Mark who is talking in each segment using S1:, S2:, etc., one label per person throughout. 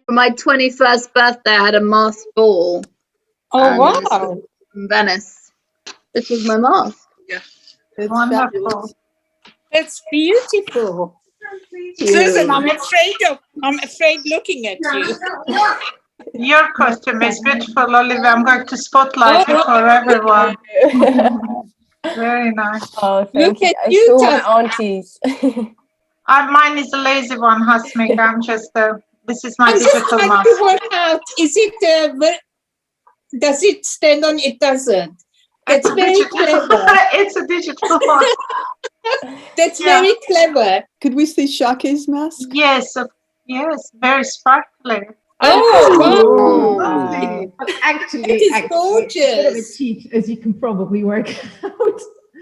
S1: For my 21st birthday, I had a mask ball.
S2: Oh, wow.
S1: In Venice. This was my mask.
S3: Yeah.
S4: It's
S2: Wonderful.
S4: fabulous.
S2: It's beautiful. Susan, I'm afraid looking at you.
S5: Your costume is beautiful, Olivia. I'm going to spotlight it for everyone. Very nice.
S6: Oh,
S2: Look
S6: thank you.
S2: at
S6: I
S2: you,
S6: saw my
S2: Taz.
S6: aunties.
S5: Mine is a lazy one, Hasmik. I'm just, this is my
S2: I'm just
S5: digital
S2: trying
S5: mask.
S2: to work out, is it, does it stand on? It doesn't. That's very clever.
S5: It's a digital one.
S2: That's very clever.
S4: Could we see Shakeh's mask?
S5: Yes, yes, very sparkly.
S2: Oh, wow.
S7: Lovely. But actually,
S2: It is
S7: it's a bit of a
S2: gorgeous.
S7: cheat, as you can probably work out.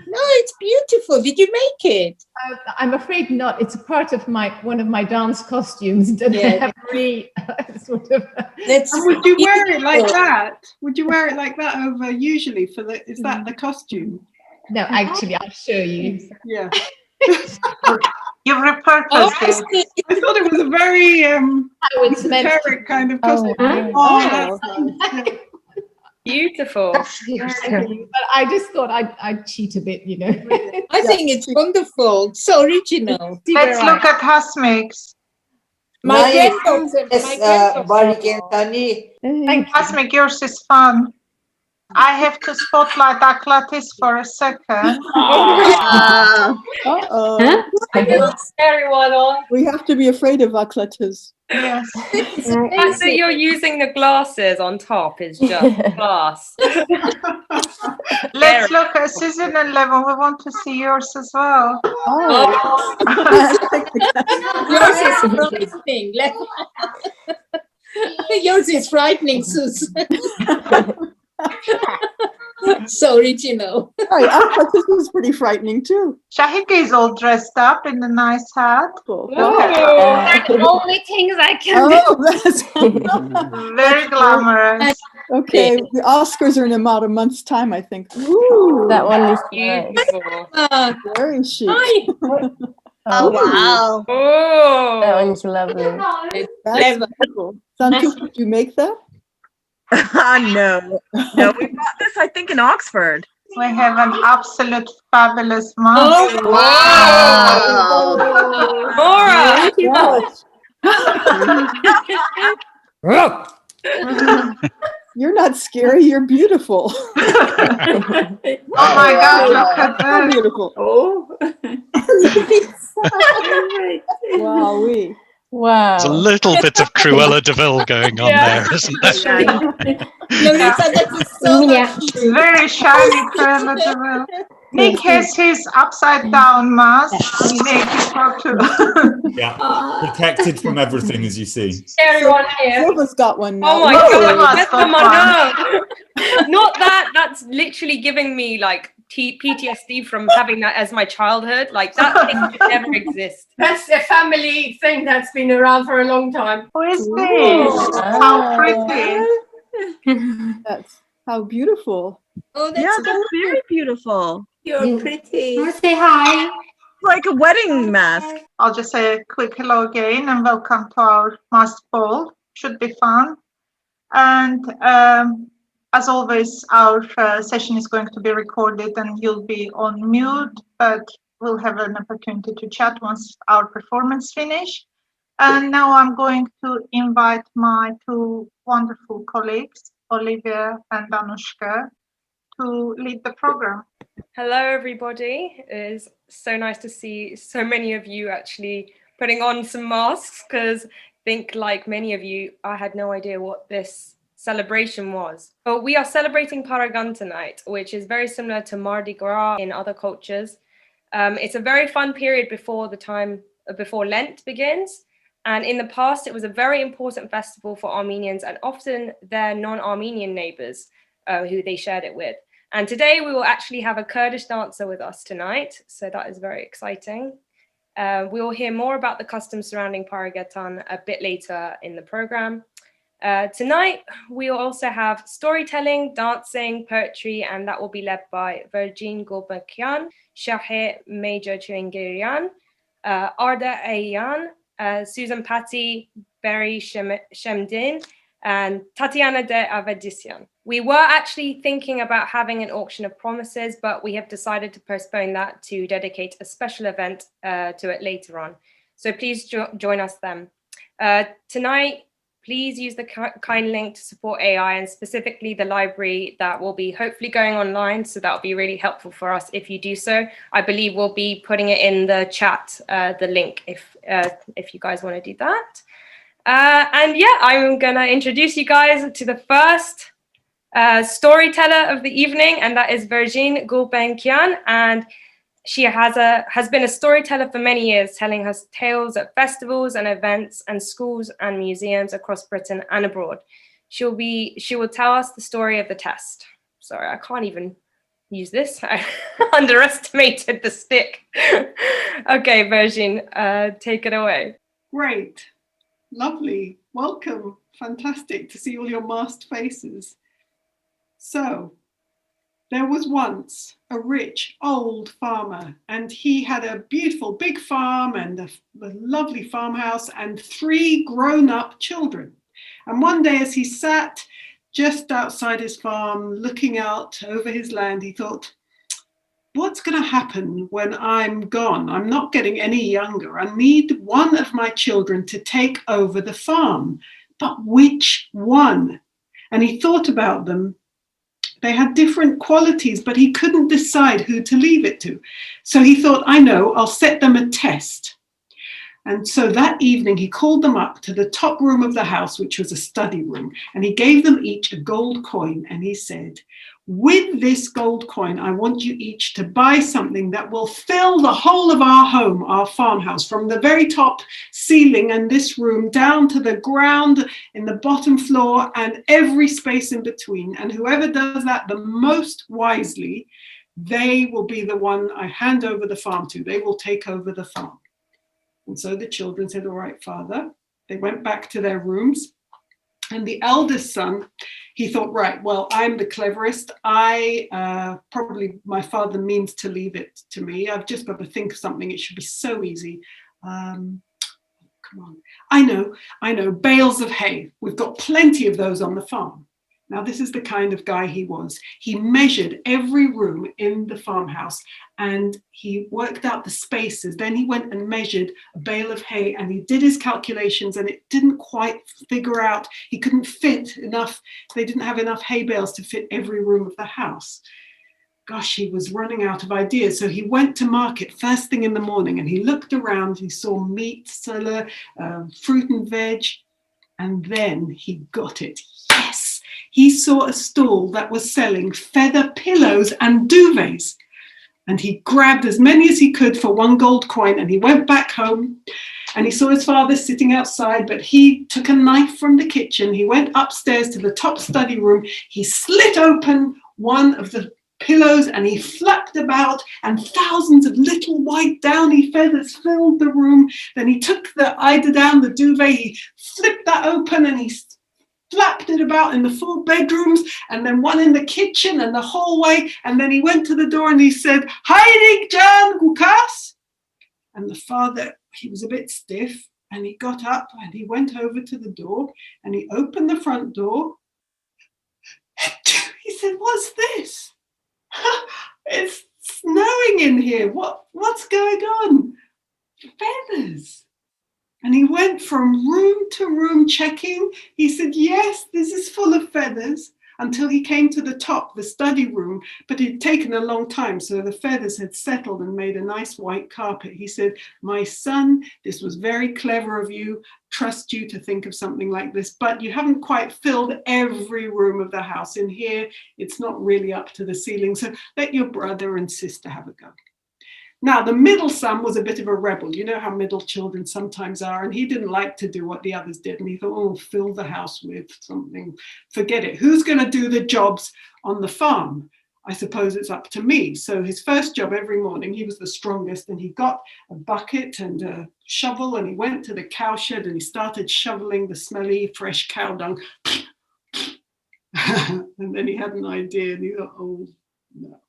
S2: No, it's beautiful. Did you make it?
S7: I'm afraid not. It's a part of one of my dance costumes that I have sort of.
S2: That's
S3: And would you wear it like that? Would you wear it like that over usually for the, is that the costume?
S7: No, actually, I'll show you.
S3: Yeah.
S5: You repurposed it.
S3: I thought it was a very
S7: How it's meant to
S3: esoteric kind of costume.
S4: Oh.
S3: That's nice.
S8: Beautiful.
S7: But I just thought I'd cheat a bit, you know.
S2: I think it's wonderful. So original.
S5: Let's look at Hasmik's.
S2: My granddaughter.
S5: Hasmik, yours is fun. I have to spotlight Aklatis for a second.
S4: Uh-oh.
S8: I got a scary one on.
S4: We have to be afraid of Aklatas.
S5: Yes.
S8: The fact that you're using the glasses on top is just class.
S5: Let's look at Susan and Levon. We want to see yours as well.
S2: Yours is frightening. Yours is frightening, Susan. So original.
S4: Right, I thought this was pretty frightening too.
S5: Shahika is all dressed up in a nice hat.
S4: Cool.
S8: The only things I can do.
S4: Oh, that's
S5: Very glamorous.
S4: okay. The Oscars are in about a month's time, I think. Ooh,
S6: That one is nice.
S8: Beautiful.
S4: very chic.
S1: Oh, wow.
S8: Oh.
S6: That one's lovely.
S4: That's cool. Santu, did you make that?
S9: No, we bought this, I think, in Oxford.
S5: We have an absolute fabulous mask.
S1: Wow.
S8: Laura.
S4: You're not scary, you're beautiful.
S5: Oh my God, look at
S4: How
S5: that.
S4: beautiful.
S7: Oh.
S4: Wowee.
S6: Wow.
S10: There's a little bit of Cruella de Vil going on there, isn't there?
S2: Lolita, that is so
S5: It's very shiny Cruella de Vil. Nick has his upside down mask. Nick, you talk to.
S11: Yeah, protected from everything, as you see.
S8: Everyone here.
S4: Silva's got one now.
S8: Oh my
S5: Silva's
S8: God, that's
S5: got
S8: on my nerve. Not that, that's literally giving me like PTSD from having that as my childhood. Like that thing should never exist.
S7: That's a family thing that's been around for a long time.
S5: Who is this? How pretty.
S4: That's how beautiful.
S2: Oh, that's
S9: Yeah, that's very beautiful.
S2: You're pretty.
S8: Say hi.
S9: Like a wedding mask.
S5: I'll just say a quick hello again and welcome to our mask ball. Should be fun. And as always, our session is going to be recorded and you'll be on mute, but we'll have an opportunity to chat once our performance finish. And now I'm going to invite my two wonderful colleagues, Olivia and Anushka, to lead the program.
S8: Hello, everybody. It is so nice to see so many of you actually putting on some masks, because I think, like many of you, I had no idea what this celebration was. But we are celebrating Paregentan night, which is very similar to Mardi Gras in other cultures. It's a very fun period before Lent begins. And in the past, it was a very important festival for Armenians and often their non-Armenian neighbours who they shared it with. And today we will actually have a Kurdish dancer with us tonight. So that is very exciting. We will hear more about the customs surrounding Paregentan a bit later in the program. Tonight, we will also have storytelling, dancing, poetry, and that will be led by Vergine Gulbenkian, Shakeh Major Tchilingirian, Arda Eghiayan, Susan Patti, Berry Shemdin, and Tatiana de Avedissian. We were actually thinking about having an auction of promises, but we have decided to postpone that to dedicate a special event to it later on. So please join us then. Tonight, please use the kind link to support AI, and specifically the library that will be hopefully going online. So that will be really helpful for us if you do so. I believe we'll be putting it in the chat, the link, if you guys want to do that. And yeah, I'm gonna introduce you guys to the first storyteller of the evening, and that is Vergine Gulbenkian. And she has been a storyteller for many years, telling us tales at festivals and events and schools and museums across Britain and abroad. She will tell us the story of the test. Sorry, I can't even use this. I underestimated the stick. Okay, Vergine, take it away.
S3: Great. Lovely. Welcome. Fantastic to see all your masked faces. So, there was once a rich old farmer, and he had a beautiful big farm and a lovely farmhouse and 3 grown-up children. And one day, as he sat just outside his farm, looking out over his land, he thought, what's going to happen when I'm gone? I'm not getting any younger. I need one of my children to take over the farm. But which one? And he thought about them. They had different qualities, but he couldn't decide who to leave it to. So he thought, I know, I'll set them a test. And so that evening, he called them up to the top room of the house, which was a study room, and he gave them each a gold coin. And he said, with this gold coin, I want you each to buy something that will fill the whole of our home, our farmhouse, from the very top ceiling and this room down to the ground in the bottom floor and every space in between. And whoever does that the most wisely, they will be the one I hand over the farm to. They will take over the farm. And so the children said, all right, Father. They went back to their rooms. And the eldest son, he thought, right, well, I'm the cleverest. Probably my father means to leave it to me. I've just got to think of something. It should be so easy. Come on. I know, bales of hay. We've got plenty of those on the farm. Now, this is the kind of guy he was. He measured every room in the farmhouse and he worked out the spaces. Then he went and measured a bale of hay and he did his calculations, and it didn't quite figure out. He couldn't fit enough. They didn't have enough hay bales to fit every room of the house. Gosh, he was running out of ideas. So he went to market first thing in the morning and he looked around. He saw meat, cellar, fruit and veg, and then he got it. Yes! He saw a stall that was selling feather pillows and duvets. And he grabbed as many as he could for 1 gold coin, and he went back home and he saw his father sitting outside, but he took a knife from the kitchen. He went upstairs to the top study room. He slit open one of the pillows and he flapped about, and thousands of little white downy feathers filled the room. Then he took the eiderdown, the duvet, he flipped that open and he flapped it about in the 4 bedrooms, and then one in the kitchen and the hallway. And then he went to the door and he said, Heilig Jan Gukas. And the father, he was a bit stiff, and he got up and he went over to the door and he opened the front door. He said, what's this? It's snowing in here. What's going on? Feathers. And he went from room to room checking. He said, yes, this is full of feathers, until he came to the top, the study room, but it had taken a long time. So the feathers had settled and made a nice white carpet. He said, my son, this was very clever of you. Trust you to think of something like this, but you haven't quite filled every room of the house. In here, it's not really up to the ceiling. So let your brother and sister have a go. Now, the middle son was a bit of a rebel. You know how middle children sometimes are, and he didn't like to do what the others did. And he thought, oh, fill the house with something. Forget it. Who's going to do the jobs on the farm? I suppose it's up to me. So his first job every morning, he was the strongest, and he got a bucket and a shovel, and he went to the cow shed and he started shoveling the smelly, fresh cow dung. And then he had an idea and he thought, oh, no.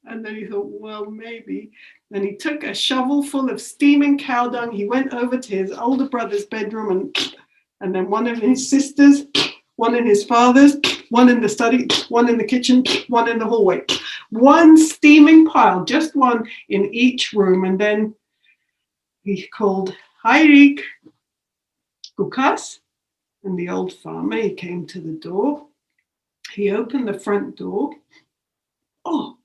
S3: And then he thought, well, maybe. And he took a shovel full of steaming cow dung. He went over to his older brother's bedroom and then one of his sisters, one in his father's, one in the study, one in the kitchen, one in the hallway. One steaming pile, just one in each room. And then he called Hayrik Gukas, and the old farmer, he came to the door. He opened the front door. Oh,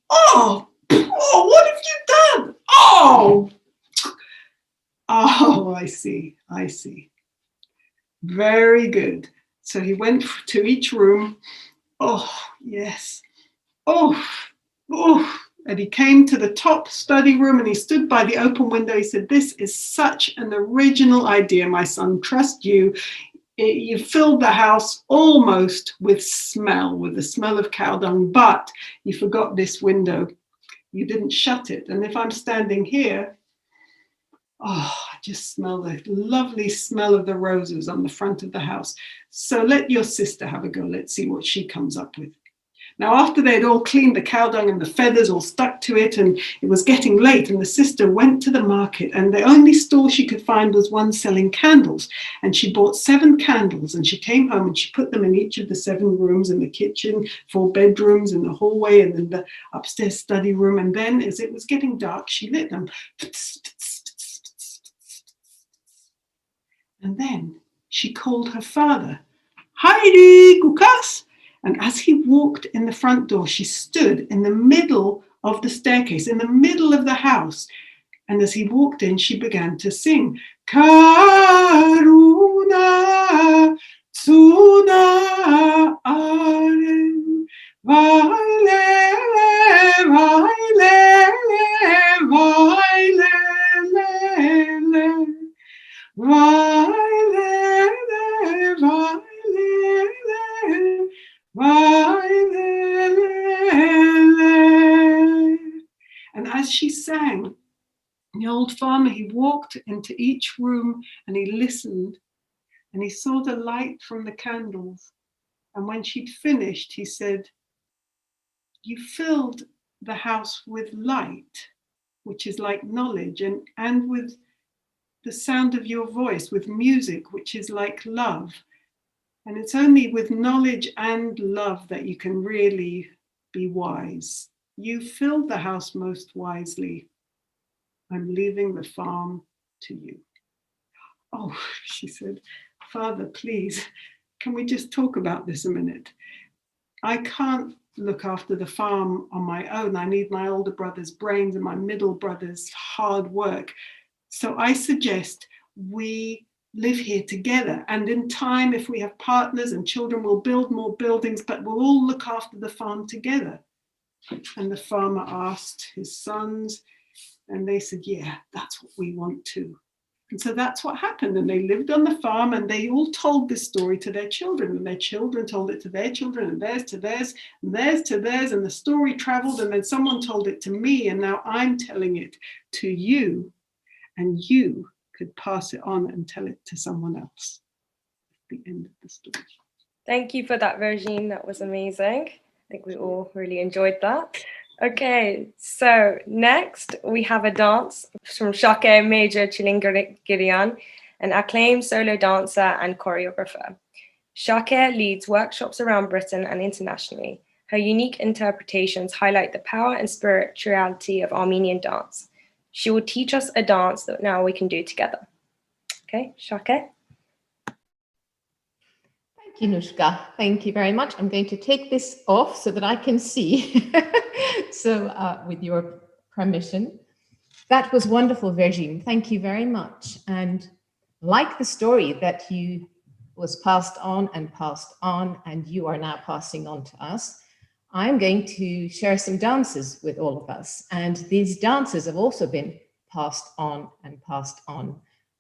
S3: what have you done? Oh, I see. Very good. So he went to each room. Oh, yes. Oh. And he came to the top study room and he stood by the open window. He said, this is such an original idea, my son. Trust you. You filled the house almost with the smell of cow dung, but you forgot this window. You didn't shut it. And if I'm standing here, I just smell the lovely smell of the roses on the front of the house. So let your sister have a go. Let's see what she comes up with. Now, after they'd all cleaned the cow dung and the feathers all stuck to it, and it was getting late, and the sister went to the market, and the only store she could find was one selling candles. And she bought 7 candles, and she came home and she put them in each of the 7 rooms, in the kitchen, 4 bedrooms, in the hallway, and in the upstairs study room. And then, as it was getting dark, she lit them. And then she called her father, Hayrik Gukas. And as he walked in the front door, she stood in the middle of the staircase, in the middle of the house. And as he walked in, she began to sing, Karuna Tsuna Are Vaile Vaile Vaile Vaile Vaile And as she sang, the old farmer, he walked into each room and he listened and he saw the light from the candles. And when she'd finished, he said, you filled the house with light, which is like knowledge, and with the sound of your voice, with music, which is like love. And it's only with knowledge and love that you can really be wise. You filled the house most wisely. I'm leaving the farm to you. Oh, she said, Father, please, can we just talk about this a minute? I can't look after the farm on my own. I need my older brother's brains and my middle brother's hard work. So I suggest we live here together. And in time, if we have partners and children, we'll build more buildings, but we'll all look after the farm together. And the farmer asked his sons, and they said, yeah, that's what we want too. And so that's what happened. And they lived on the farm and they all told this story to their children, and their children told it to their children, and theirs to theirs, and theirs to theirs. And the story traveled, and then someone told it to me, and now I'm telling it to you, and you could pass it on and tell it to someone else. The end of the story.
S8: Thank you for that, Vergine. That was amazing. I think we all really enjoyed that. Okay, so next we have a dance from Shakeh Major Tchilingirian, an acclaimed solo dancer and choreographer. Shakeh leads workshops around Britain and internationally. Her unique interpretations highlight the power and spirituality of Armenian dance. She will teach us a dance that now we can do together. Okay, Shakeh.
S7: Thank you, Nushka. Thank you very much. I'm going to take this off so that I can see. So with your permission. That was wonderful, Vergine. Thank you very much. And like the story that you was passed on, and you are now passing on to us, I'm going to share some dances with all of us. And these dances have also been passed on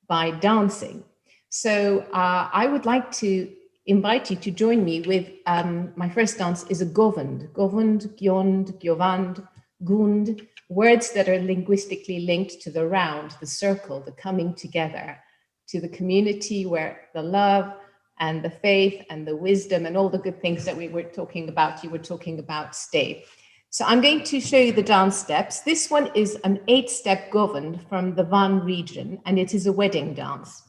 S7: by dancing. So I would like to invite you to join me with my first dance is a govund, gyond, gyovand, gund, words that are linguistically linked to the round, the circle, the coming together, to the community where the love and the faith and the wisdom and all the good things that we were talking about, you were talking about, stay. So I'm going to show you the dance steps. This one is an 8-step governed from the Van region, and it is a wedding dance.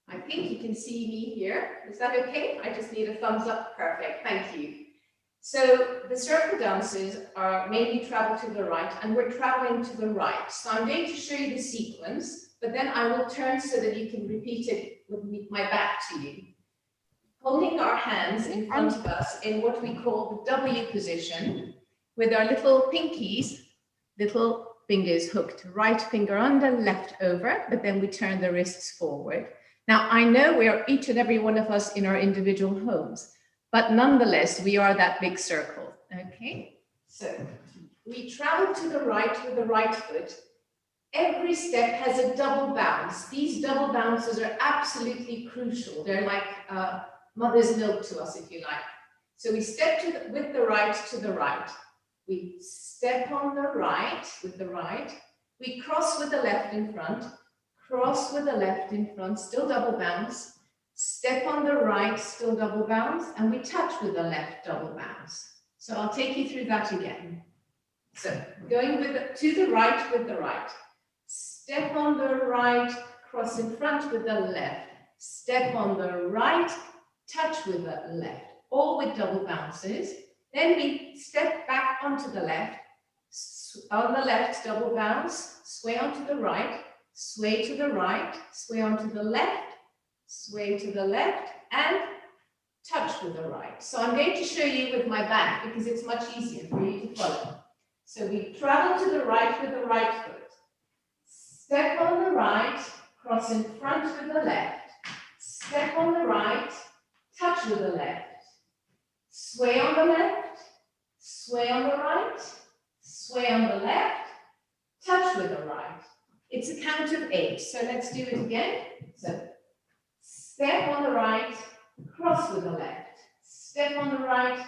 S7: I think you can see me here. Is that okay? I just need a thumbs up. Perfect. Thank you. So the circle dances are mainly travel to the right, and we're traveling to the right. So I'm going to show you the sequence, but then I will turn so that you can repeat it with my back to you. Holding our hands in front of us in what we call the W position, with our little pinkies, little fingers hooked, right finger under, left over, but then we turn the wrists forward. Now, I know we are each and every one of us in our individual homes, but nonetheless, we are that big circle, okay? So we travel to the right with the right foot. Every step has a double bounce. These double bounces are absolutely crucial. They're like mother's milk to us, if you like. So we step with the right to the right. We step on the right with the right. We cross with the left in front. Cross with the left in front, still double bounce. Step on the right, still double bounce. And we touch with the left, double bounce. So I'll take you through that again. So going to the right with the right. Step on the right, cross in front with the left. Step on the right, touch with the left, all with double bounces. Then we step back onto the left. On the left, double bounce, sway onto the right, sway to the right, sway onto the left, sway to the left, and touch with the right. So I'm going to show you with my back because it's much easier for you to follow. So we travel to the right with the right foot. Step on the right, cross in front with the left. Step on the right, touch with the left. Sway on the left, sway on the right, sway on the left, touch with the right. It's a count of 8, so let's do it again. So step on the right, cross with the left. Step on the right,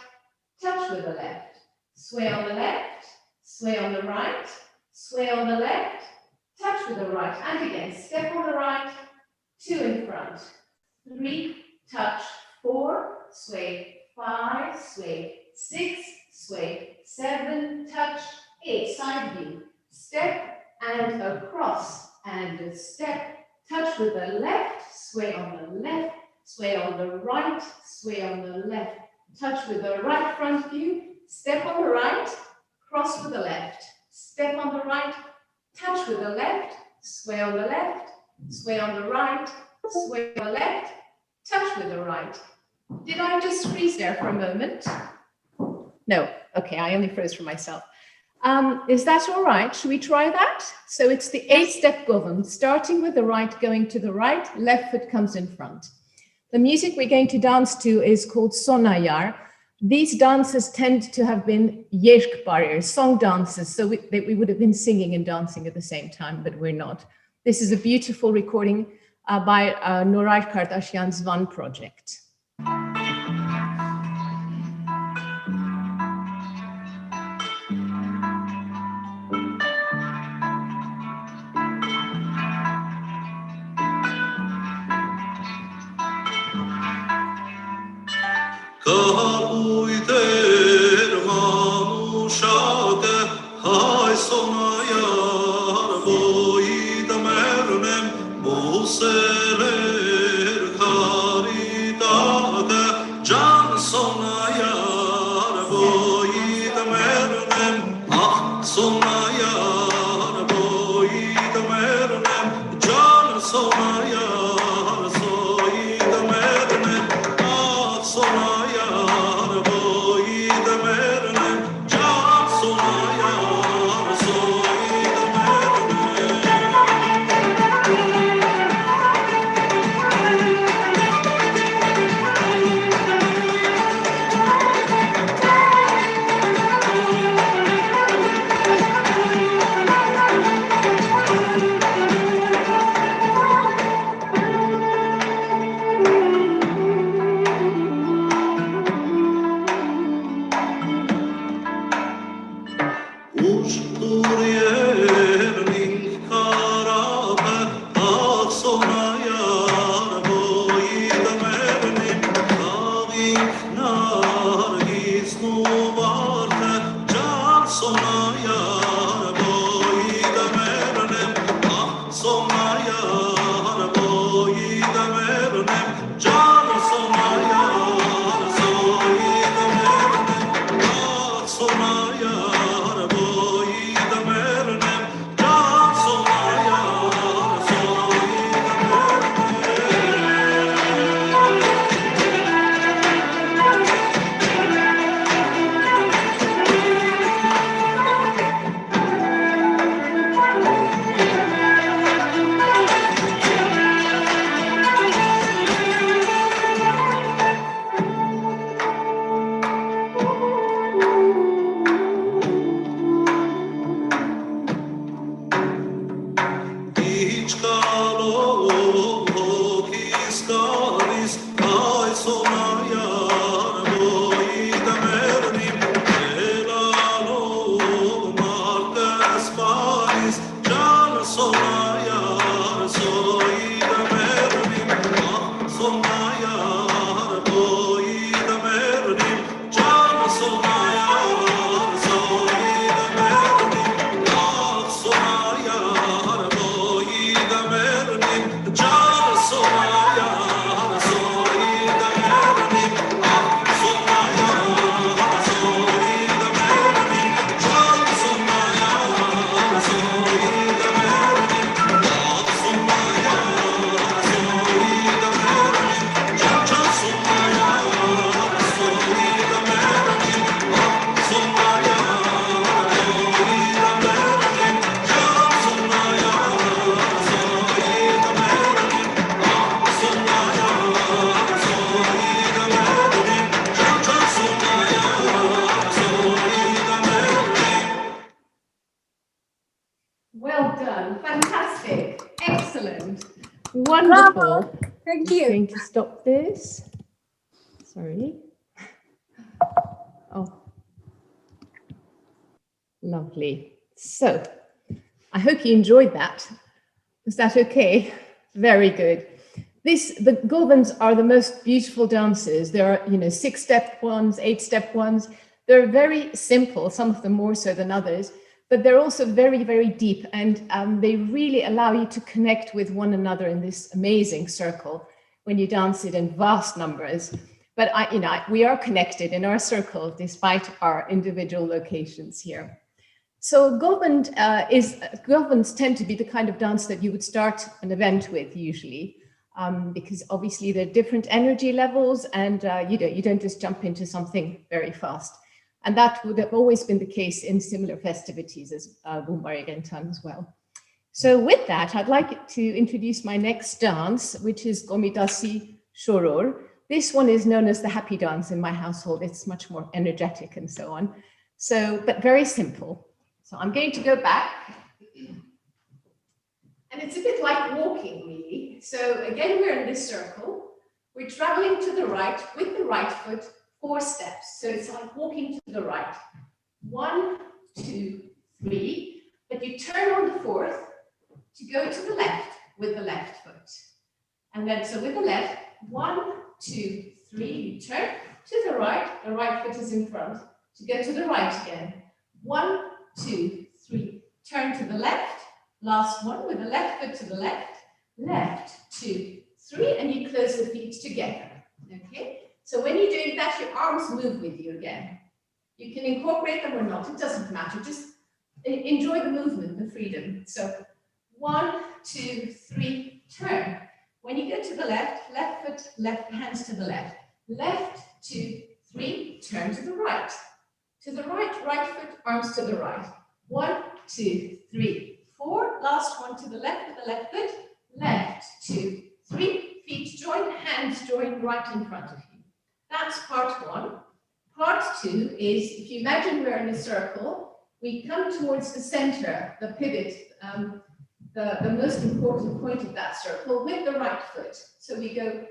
S7: touch with the left. Sway on the left, sway on the right, sway on the left, touch with the right. And again, step on the right, 2 in front. 3, touch, 4, sway, 5, sway, 6, sway, 7, touch, 8, side view. Step and across and a step, touch with the left, sway on the left, sway on the right, sway on the left, touch with the right front view, step on the right, cross with the left, step on the right, touch with the left, sway on the left, sway on the right, sway on the left, touch with the right. Did I just freeze there for a moment? No, okay, I only froze for myself. Is that all right? Should we try that? So it's the 8-step govern, starting with the right, going to the right, left foot comes in front. The music we're going to dance to is called Sonayar. These dances tend to have been yerk barriers, song dances, so we would have been singing and dancing at the same time, but we're not. This is a beautiful recording by Nuray Kardashian's Van project. Well done. Fantastic. Excellent. Wonderful.
S2: Thank
S7: I'm
S2: you.
S7: going to stop this. Sorry. Oh, lovely. So I hope you enjoyed that. Was that okay? Very good. The Gulbens are the most beautiful dances. There are, 6-step ones, 8-step ones. They're very simple, some of them more so than others, but they're also very, very deep, and they really allow you to connect with one another in this amazing circle when you dance it in vast numbers. But we are connected in our circle despite our individual locations here. So Gulbens tend to be the kind of dance that you would start an event with usually, because obviously there are different energy levels, and you don't just jump into something very fast. And that would have always been the case in similar festivities as Paregentan as well. So with that, I'd like to introduce my next dance, which is Gomidasi Shoror. This one is known as the happy dance in my household. It's much more energetic and so on. So, but very simple. So I'm going to go back. And it's a bit like walking, really. So again, we're in this circle. We're traveling to the right with the right foot, 4 steps. So it's like walking to the right. 1, 2, 3. But you turn on the 4th to go to the left with the left foot. And then, so with the left, 1, 2, 3, you turn to the right foot is in front, to go to the right again. 1, 2, 3, turn to the left, last one with the left foot to the left, left, 2, 3, and you close the feet together, okay? So when you're doing that, your arms move with you again. You can incorporate them or not, it doesn't matter, just enjoy the movement, the freedom. So 1, 2, 3, turn. When you go to the left, left foot, left hands to the left. Left, 2, 3, turn to the right. To the right, right foot, arms to the right. 1, 2, 3, 4. Last one to the left with the left foot. Left, 2, 3. Feet join, hands join right in front of you. That's part 1. Part 2 is, if you imagine we're in a circle, we come towards the center, the pivot, the most important point of that circle with the right foot. So we go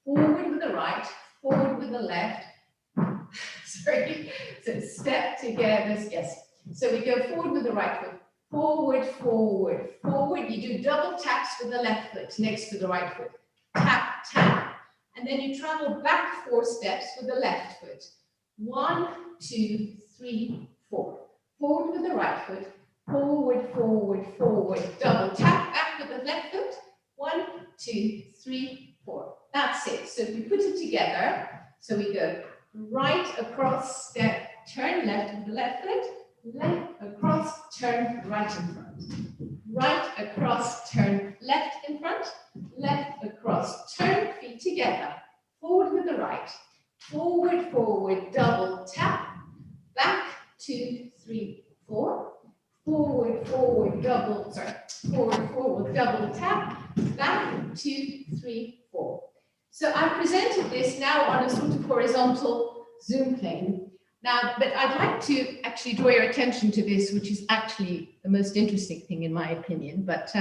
S7: forward with the right, forward with the left. Sorry, so step together, yes. So we go forward with the right foot, forward, forward, forward. You do double taps with the left foot next to the right foot. Tap, tap. And then you travel back 4 steps with the left foot. 1, 2, 3, 4. Forward with the right foot. Forward, forward, forward, double tap, back with the left foot. 1, 2, 3, 4. That's it. So if we put it together, so we go right across, step, turn left with the left foot, left across, turn right in front. Right across, turn left in front, left across, turn feet together. Forward with the right, forward, forward, double tap, back, 2, 3, 4. Forward, forward, double, forward, forward, double tap, back, 2, 3, 4. So I presented this now on a sort of horizontal Zoom plane. Now, but I'd like to actually draw your attention to this, which is actually the most interesting thing in my opinion, but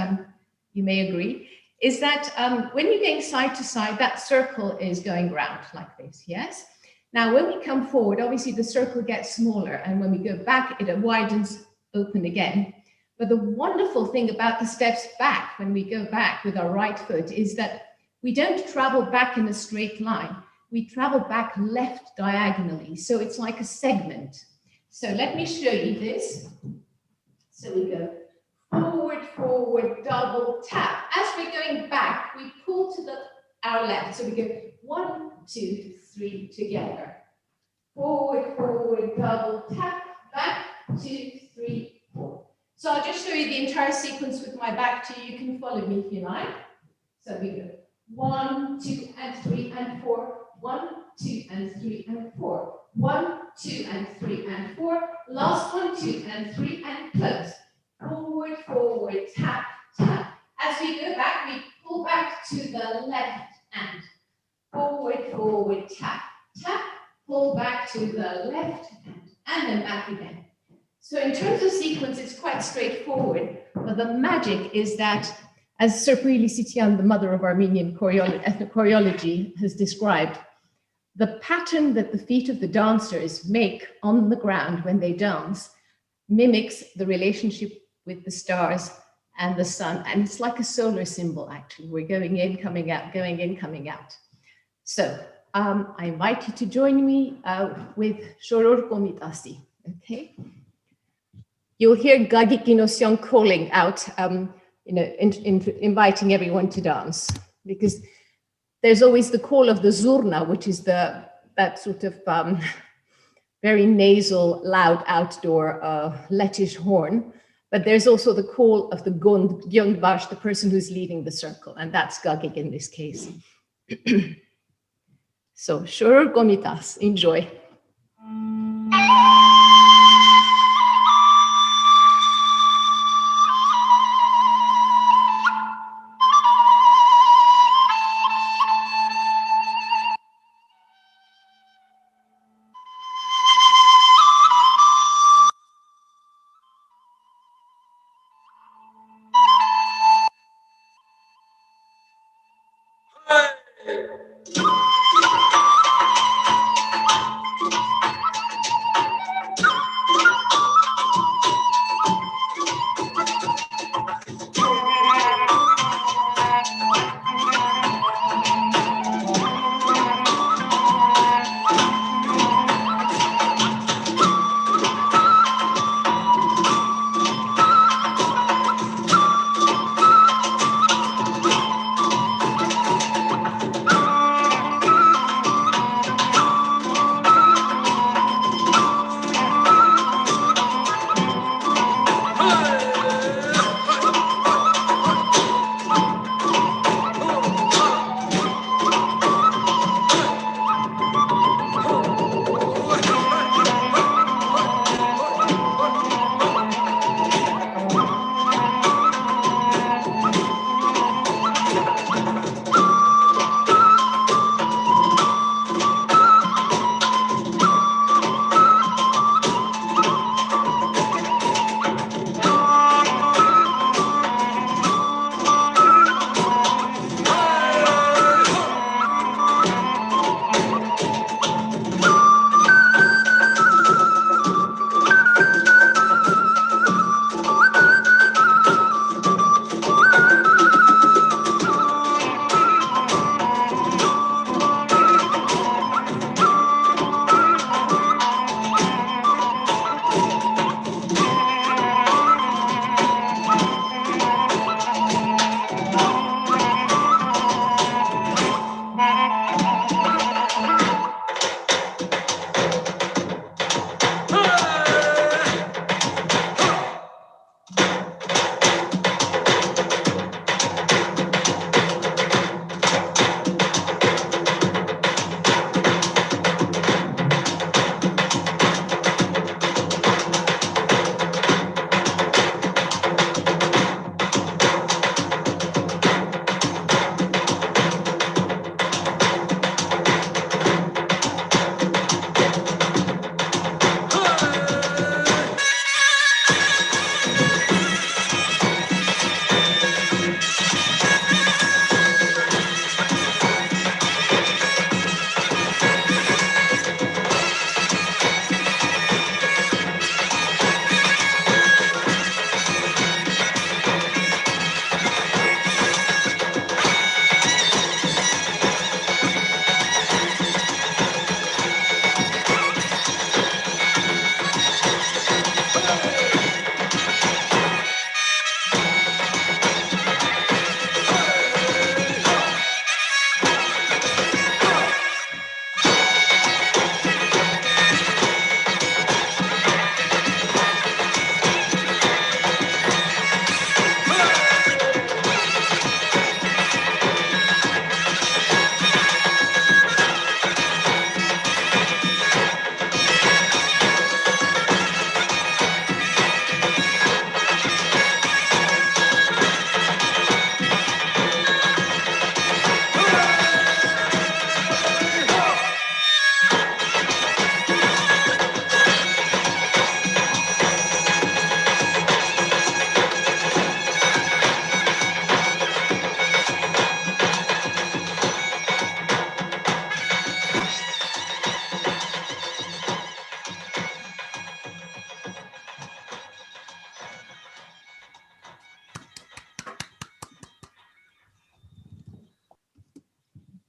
S7: you may agree, is that when you're going side to side, that circle is going round like this, yes? Now, when we come forward, obviously the circle gets smaller, and when we go back, it widens open again. But the wonderful thing about the steps back, when we go back with our right foot, is that we don't travel back in a straight line. We travel back left diagonally. So it's like a segment. So let me show you this. So we go forward, forward, double tap. As we're going back, we pull to our left. So we go 1, 2, 3 together. Forward, forward, double tap, back, 2, 3, 4. So I'll just show you the entire sequence with my back to you. You can follow me if you like. So we go 1, 2, and 3, and 4. 1, 2, and 3, and 4. 1, 2, and 3, and 4. Last one, 2, and 3, and close. Forward, forward, tap, tap. As we go back, we pull back to the left hand. Forward, forward, tap, tap. Pull back to the left hand, and then back again. So in terms of sequence, it's quite straightforward, but the magic is that, as Sir Pre-Genocide, the mother of Armenian ethnic choreology, has described, the pattern that the feet of the dancers make on the ground when they dance mimics the relationship with the stars and the sun, and it's like a solar symbol, actually. We're going in, coming out, going in, coming out. So, I invite you to join me with Shoror Komitasi, okay? You'll hear Gagi Kinosyan calling out, inviting everyone to dance, because there's always the call of the zurna, which is that sort of very nasal, loud outdoor Lettish horn, but there's also the call of the gyondbash, the person who's leading the circle, and that's Gagik in this case. So, Shoror Komitas, enjoy.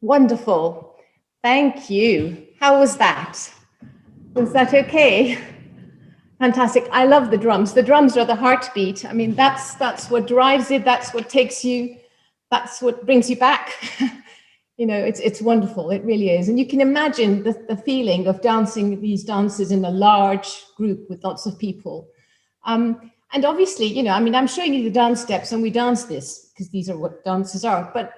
S7: Wonderful. Thank you. How was that? Was that okay? Fantastic. I love the drums. The drums are the heartbeat. I mean, that's what drives it. That's what takes you. That's what brings you back. You know, it's wonderful. It really is. And you can imagine the feeling of dancing these dances in a large group with lots of people. And obviously, you know, I mean, I'm showing you the dance steps and we dance this because these are what dances are. But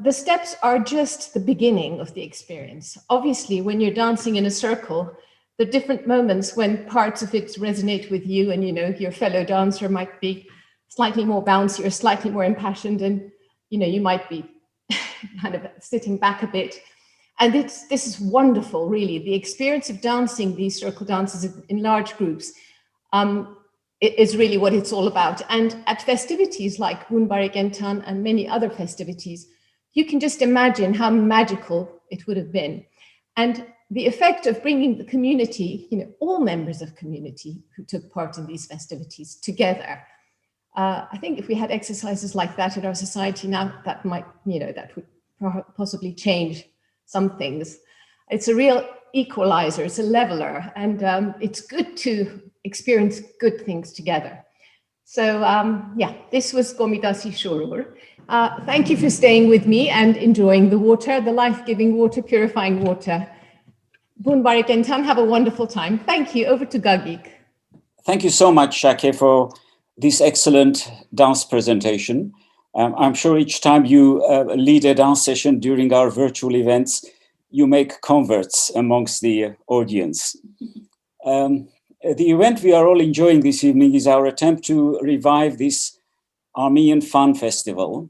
S7: the steps are just the beginning of the experience. Obviously, when you're dancing in a circle, the different moments when parts of it resonate with you and, you know, your fellow dancer might be slightly more bouncy or slightly more impassioned and, you know, you might be kind of sitting back a bit. And this is wonderful, really. The experience of dancing these circle dances in large groups is really what it's all about. And at festivities like Paregentan and many other festivities, you can just imagine how magical it would have been. And the effect of bringing the community, you know, all members of community who took part in these festivities together. I think if we had exercises like that in our society now, that might, you know, that would possibly change some things. It's a real equalizer, it's a leveler, and it's good to experience good things together. So yeah, this was Gomidasi Shorur. Thank you for staying with me and enjoying the water, the life-giving water, purifying water. Bun Paregentan, have a wonderful time. Thank you. Over to Gagik.
S12: Thank you so much, Shakeh, for this excellent dance presentation. I'm sure each time you lead a dance session during our virtual events, you make converts amongst the audience. The event we are all enjoying this evening is our attempt to revive this Armenian Fun Festival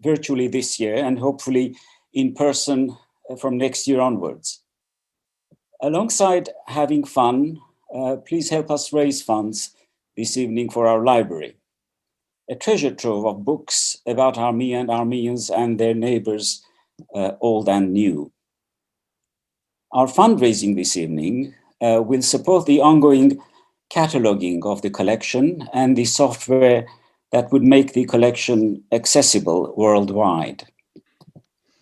S12: virtually this year and hopefully in person from next year onwards. Alongside having fun, please help us raise funds this evening for our library, a treasure trove of books about Armenians and their neighbours, old and new. Our fundraising this evening will support the ongoing cataloguing of the collection and the software that would make the collection accessible worldwide.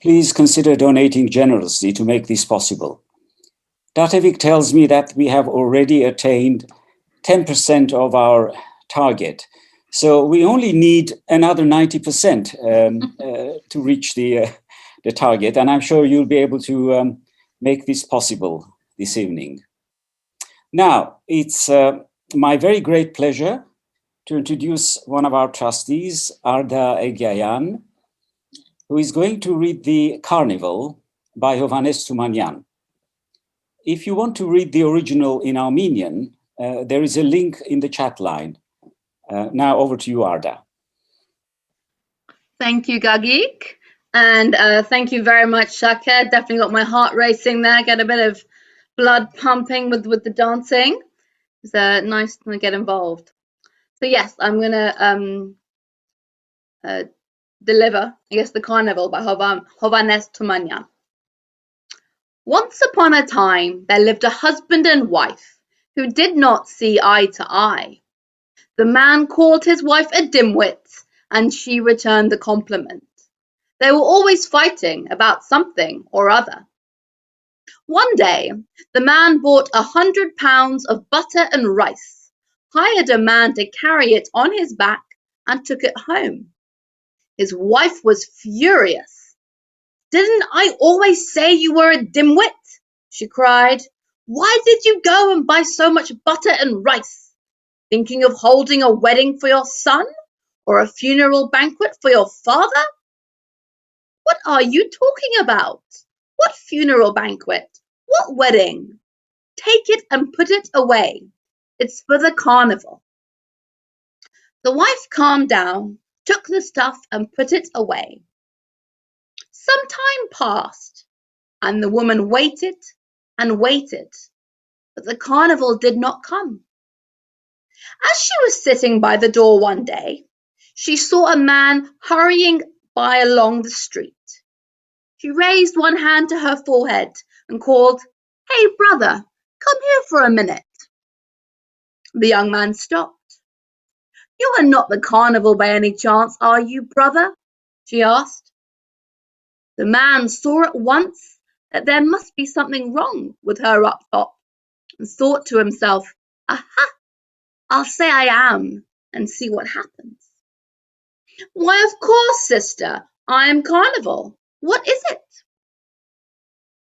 S12: Please consider donating generously to make this possible. Datevik tells me that we have already attained 10% of our target. So we only need another 90% to reach the target. And I'm sure you'll be able to make this possible this evening. Now, it's my very great pleasure to introduce one of our trustees, Arda Eghiayan, who is going to read the Carnival by Hovhannes Tumanyan. If you want to read the original in Armenian, there is a link in the chat line. Now over to you, Arda.
S1: Thank you, Gagik. And thank you very much, Shakeh. Definitely got my heart racing there, get a bit of blood pumping with the dancing. It's nice to get involved. So yes, I'm going to deliver, I guess, the Carnival by Hovhannes Tumanyan. Once upon a time, there lived a husband and wife who did not see eye to eye. The man called his wife a dimwit, and she returned the compliment. They were always fighting about something or other. One day, the man bought 100 pounds of butter and rice, hired a man to carry it on his back, and took it home. His wife was furious. "Didn't I always say you were a dimwit?" she cried. "Why did you go and buy so much butter and rice? Thinking of holding a wedding for your son or a funeral banquet for your father?" "What are you talking about? What funeral banquet? What wedding? Take it and put it away. It's for the carnival." The wife calmed down, took the stuff and put it away. Some time passed, and the woman waited and waited, but the carnival did not come. As she was sitting by the door one day, she saw a man hurrying by along the street. She raised one hand to her forehead and called, "Hey, brother, come here for a minute." The young man stopped. "You are not the carnival by any chance, are you, brother?" she asked. The man saw at once that there must be something wrong with her up top, and thought to himself, aha, I'll say I am and see what happens. Why, of course, sister, I am Carnival. What is it?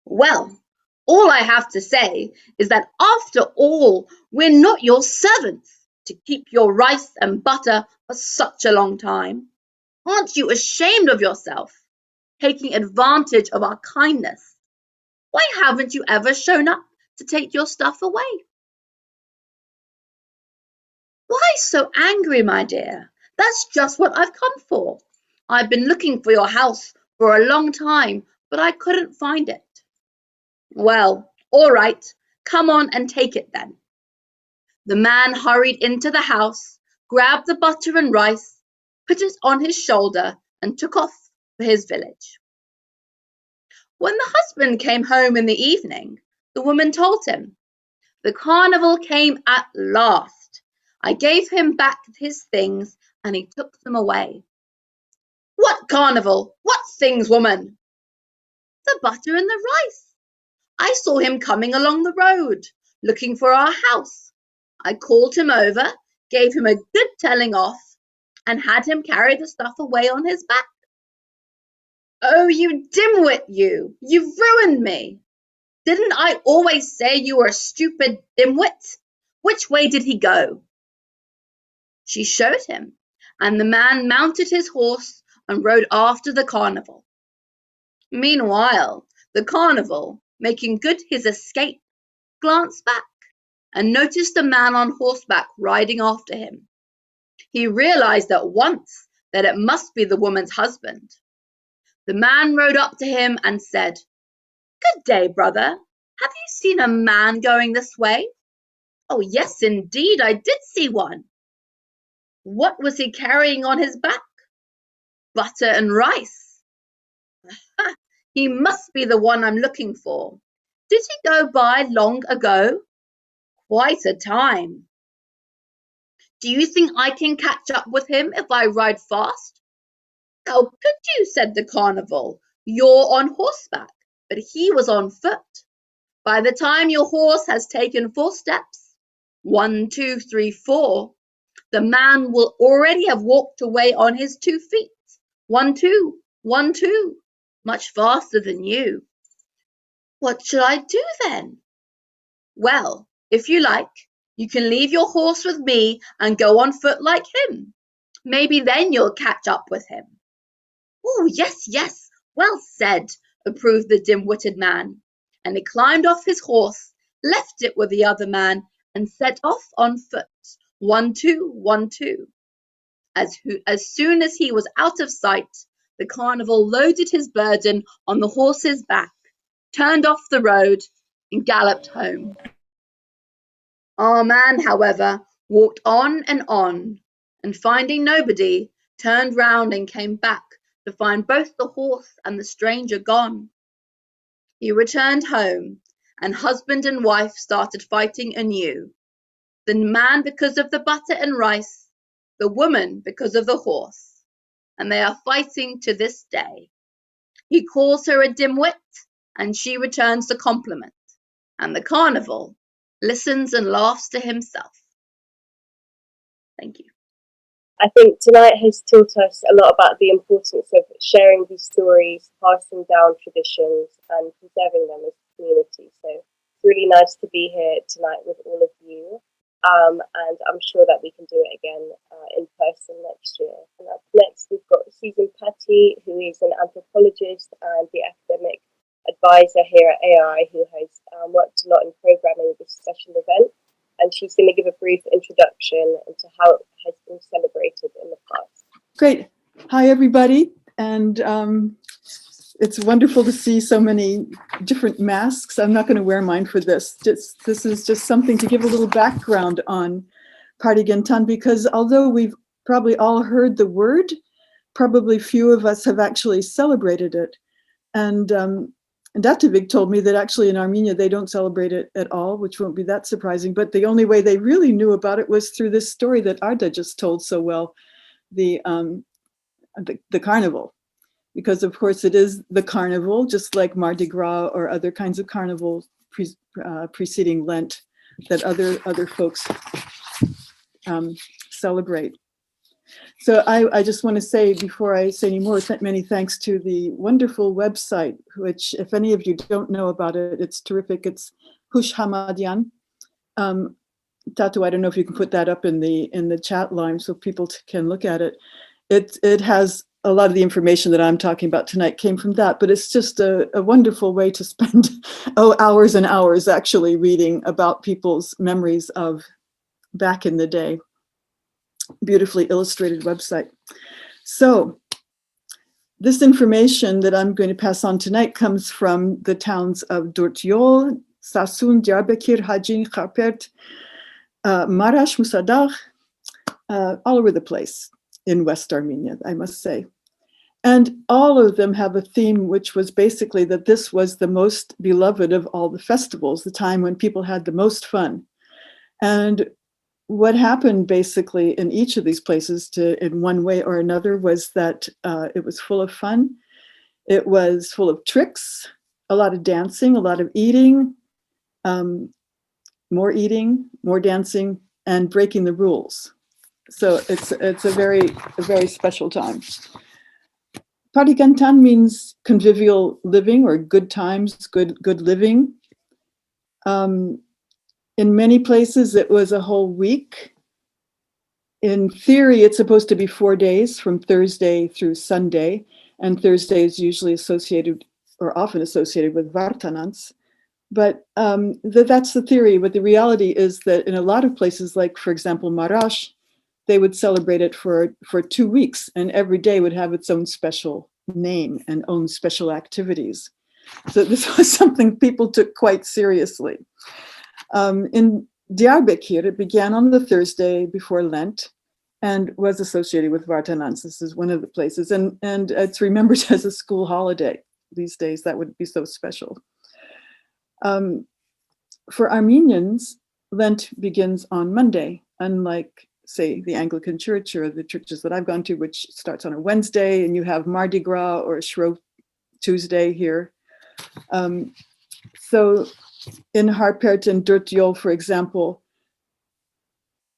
S1: Well, all I have to say is that after all, we're not your servants to keep your rice and butter for such a long time. Aren't you ashamed of yourself, taking advantage of our kindness? Why haven't you ever shown up to take your stuff away? Why so angry, my dear? That's just what I've come for. I've been looking for your house for a long time, but I couldn't find it. Well, all right, come on and take it then. The man hurried into the house, grabbed the butter and rice, put it on his shoulder, and took off for his village. When the husband came home in the evening, the woman told him, "The carnival came at last. I gave him back his things and he took them away." "What carnival? What things, woman?" "The butter and the rice. I saw him coming along the road, looking for our house. I called him over, gave him a good telling off, and had him carry the stuff away on his back." "Oh, you dimwit, you! You've ruined me! Didn't I always say you were a stupid dimwit? Which way did he go?" She showed him, and the man mounted his horse and rode after the carnival. Meanwhile, the carnival, making good his escape, glanced back and noticed a man on horseback riding after him. He realized at once that it must be the woman's husband. The man rode up to him and said, "Good day, brother. Have you seen a man going this way?" "Oh, yes, indeed, I did see one." "What was he carrying on his back?" "Butter and rice." "Ha, he must be the one I'm looking for. Did he go by long ago?" "Quite a time." "Do you think I can catch up with him if I ride fast?" "How could you?" said the carnival. "You're on horseback, but he was on foot. By the time your horse has taken 4 steps, 1, 2, 3, 4, the man will already have walked away on his 2 feet. 1, 2, 1, 2, much faster than you." "What should I do then?" "Well, if you like, you can leave your horse with me and go on foot like him. Maybe then you'll catch up with him." "Oh, yes, yes, well said," approved the dim-witted man, and he climbed off his horse, left it with the other man, and set off on foot, 1, 2, 1, 2. As soon as he was out of sight, the carnival loaded his burden on the horse's back, turned off the road, and galloped home. Our man, however, walked on, and finding nobody, turned round and came back to find both the horse and the stranger gone. He returned home, and husband and wife started fighting anew. The man because of the butter and rice, the woman because of the horse, and they are fighting to this day. He calls her a dimwit, and she returns the compliment, and the carnival listens and laughs to himself. Thank you.
S13: I think tonight has taught us a lot about the importance of sharing these stories, passing down traditions, and preserving them as a community. So it's really nice to be here tonight with all of you. And I'm sure that we can do it again in person next year. And up next, we've got Susan Patty, who is an anthropologist and the academic advisor here at AI, who has worked a lot in programming this special event. And she's going to give a brief introduction into how it has been celebrated in the past.
S4: Great. Hi, everybody. And it's wonderful to see so many different masks. I'm not going to wear mine for this. This is just something to give a little background on Paregentan, because although we've probably all heard the word, probably few of us have actually celebrated it. And Dativig told me that actually in Armenia, they don't celebrate it at all, which won't be that surprising. But the only way they really knew about it was through this story that Arda just told so well, the carnival. because of course it is the carnival, just like Mardi Gras or other kinds of carnivals preceding Lent that other folks celebrate. So I just want to say, before I say any more, many thanks to the wonderful website, which if any of you don't know about it, it's terrific. It's Hush Hamadian. Tatu, I don't know if you can put that up in the chat line so people can look at it. It has a lot of the information that I'm talking about tonight came from that, but it's just a wonderful way to spend hours and hours actually reading about people's memories of back in the day. Beautifully illustrated website. So this information that I'm going to pass on tonight comes from the towns of Durtyol, Sasun, Diyarbakir, Hajin, Kharpert, Marash, Musadag, all over the place in West Armenia, I must say. And all of them have a theme, which was basically that this was the most beloved of all the festivals, the time when people had the most fun. And what happened basically in each of these places in one way or another was that it was full of fun. It was full of tricks, a lot of dancing, a lot of eating, more dancing, and breaking the rules. So it's a very special time. Paregentan means convivial living or good times, good living. In many places, it was a whole week. In theory, it's supposed to be 4 days from Thursday through Sunday, and Thursday is usually associated or often associated with Vartanants. But that's the theory. But the reality is that in a lot of places, like, for example, Marash, they would celebrate it for 2 weeks, and every day would have its own special name and own special activities. So this was something people took quite seriously. In Diyarbakir, it began on the Thursday before Lent and was associated with Vartanants. This is one of the places, and it's remembered as a school holiday these days. That would be so special. For Armenians, Lent begins on Monday, unlike, say, the Anglican Church or the churches that I've gone to, which starts on a Wednesday, and you have Mardi Gras or Shrove Tuesday here. So in Harpert and Durtyol, for example,